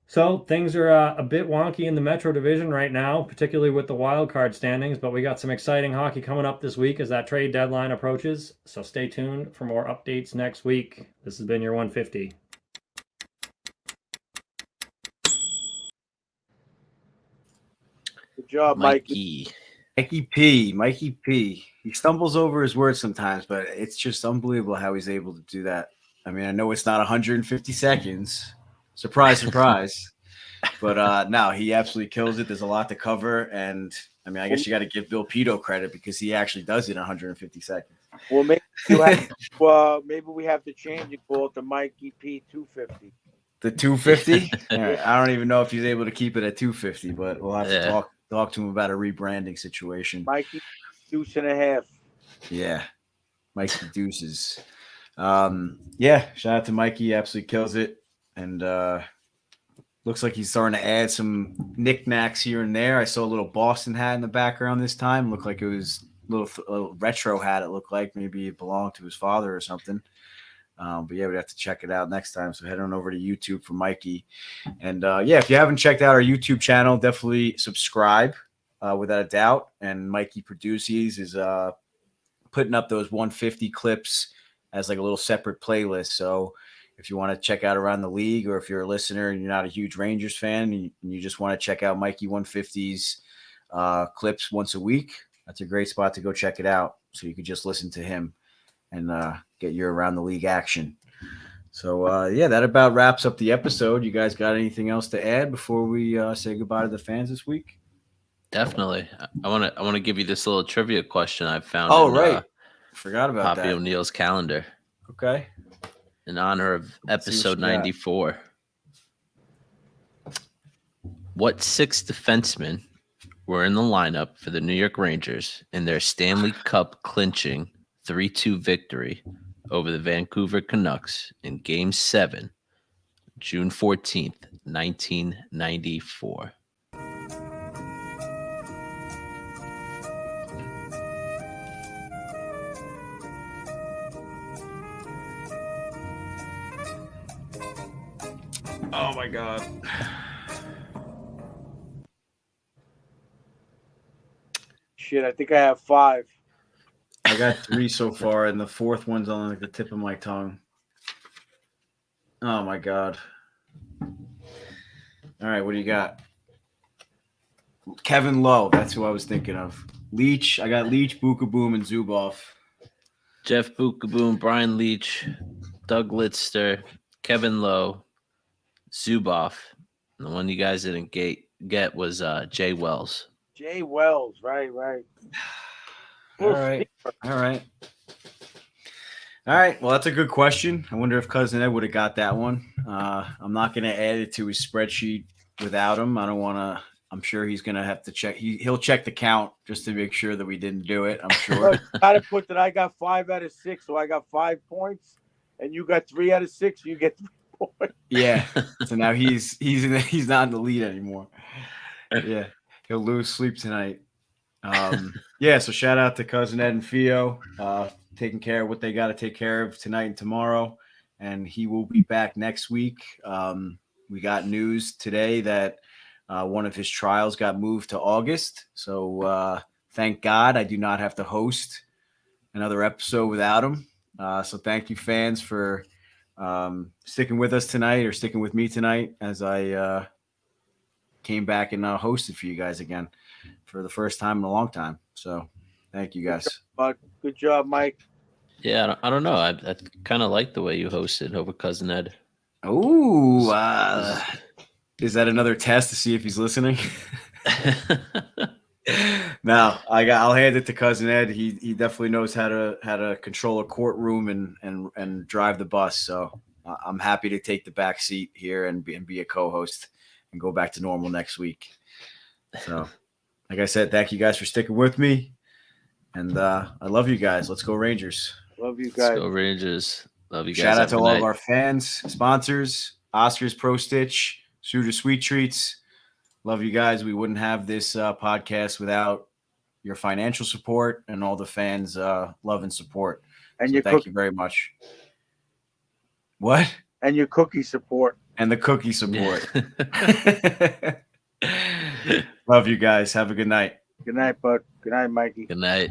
[SPEAKER 8] So things are a bit wonky in the Metro Division right now, particularly with the wild card standings, but we got some exciting hockey coming up this week as that trade deadline approaches, so stay tuned for more updates next week. This has been your 150.
[SPEAKER 7] Good job, Mikey.
[SPEAKER 5] Mikey P. He stumbles over his words sometimes, but it's just unbelievable how he's able to do that. I mean, I know it's not 150 seconds. Surprise, surprise. But no, he absolutely kills it. There's a lot to cover. And I mean, I guess you got to give Bill Pito credit because he actually does it in 150 seconds.
[SPEAKER 7] Well, maybe we have to change it, call it the Mikey P 250.
[SPEAKER 5] The 250? All right. I don't even know if he's able to keep it at 250, but we'll have to talk to him about a rebranding situation.
[SPEAKER 7] Mikey Deuce and a half.
[SPEAKER 5] Yeah. Mikey Deuces. Shout out to Mikey. He absolutely kills it. And looks like he's starting to add some knickknacks here and there. I saw a little Boston hat in the background this time. Looked like it was a little retro hat. It looked like maybe it belonged to his father or something. But yeah, we'd have to check it out next time. So head on over to YouTube for Mikey. And if you haven't checked out our YouTube channel, definitely subscribe without a doubt. And Mikey Produces is putting up those 150 clips as like a little separate playlist. So if you want to check out around the league, or if you're a listener and you're not a huge Rangers fan and you just want to check out Mikey 150's clips once a week, that's a great spot to go check it out. So you could just listen to him and get your around the league action. So that about wraps up the episode. You guys got anything else to add before we say goodbye to the fans this week?
[SPEAKER 4] Definitely. I want to give you this little trivia question I found.
[SPEAKER 5] Oh, right. Forgot about
[SPEAKER 4] Poppy
[SPEAKER 5] that.
[SPEAKER 4] O'Neill's calendar.
[SPEAKER 5] Okay.
[SPEAKER 4] In honor of episode 94. What 6 defensemen were in the lineup for the New York Rangers in their Stanley Cup clinching 3-2 victory over the Vancouver Canucks in Game 7, June 14th, 1994?
[SPEAKER 5] Oh, my God.
[SPEAKER 7] Shit, I think I have 5.
[SPEAKER 5] I got 3 so far, and the 4th one's on like the tip of my tongue. Oh, my God. All right, what do you got? Kevin Lowe. That's who I was thinking of. Leach. I got Leach, Bukaboom, and Zubov.
[SPEAKER 4] Jeff Bukaboom, Brian Leach, Doug Litster, Kevin Lowe, Zubov. And the one you guys didn't get was Jay Wells.
[SPEAKER 7] Jay Wells, right.
[SPEAKER 5] All right. Well, that's a good question. I wonder if Cousin Ed would have got that one. I'm not going to add it to his spreadsheet without him. I don't want to. I'm sure he's going to have to check. He'll check the count just to make sure that we didn't do it. I'm sure.
[SPEAKER 7] Got to put that I got 5 out of 6, so I got 5 points, and you got 3 out of 6. You get 3 points.
[SPEAKER 5] Yeah. So now he's not in the lead anymore. Yeah. He'll lose sleep tonight. So shout out to Cousin Ed and Theo, taking care of what they got to take care of tonight and tomorrow. And he will be back next week. We got news today that one of his trials got moved to August. So thank God I do not have to host another episode without him. So thank you, fans, for sticking with us tonight, or sticking with me tonight as I came back and hosted for you guys again for the first time in a long time. So thank you guys.
[SPEAKER 7] Good job, Mike.
[SPEAKER 4] Yeah, I don't know. I kind of like the way you hosted over Cousin Ed.
[SPEAKER 5] Oh, is that another test to see if he's listening? No, I'll hand it to Cousin Ed. He definitely knows how to control a courtroom and drive the bus. So I'm happy to take the back seat here and be a co-host and go back to normal next week. So, like I said, thank you guys for sticking with me. And I love you guys. Let's go Rangers.
[SPEAKER 7] Love you guys.
[SPEAKER 4] Let's go Rangers. Love you guys.
[SPEAKER 5] Shout out to all of our fans, sponsors, Oscars Pro Stitch, Suter Sweet Treats. Love you guys. We wouldn't have this podcast without your financial support and all the fans' love and support. And so thank you very much. What?
[SPEAKER 7] And your cookie support.
[SPEAKER 5] And the cookie support. Love you guys. Have a good night.
[SPEAKER 7] Good night, bud. Good night, Mikey.
[SPEAKER 4] Good night.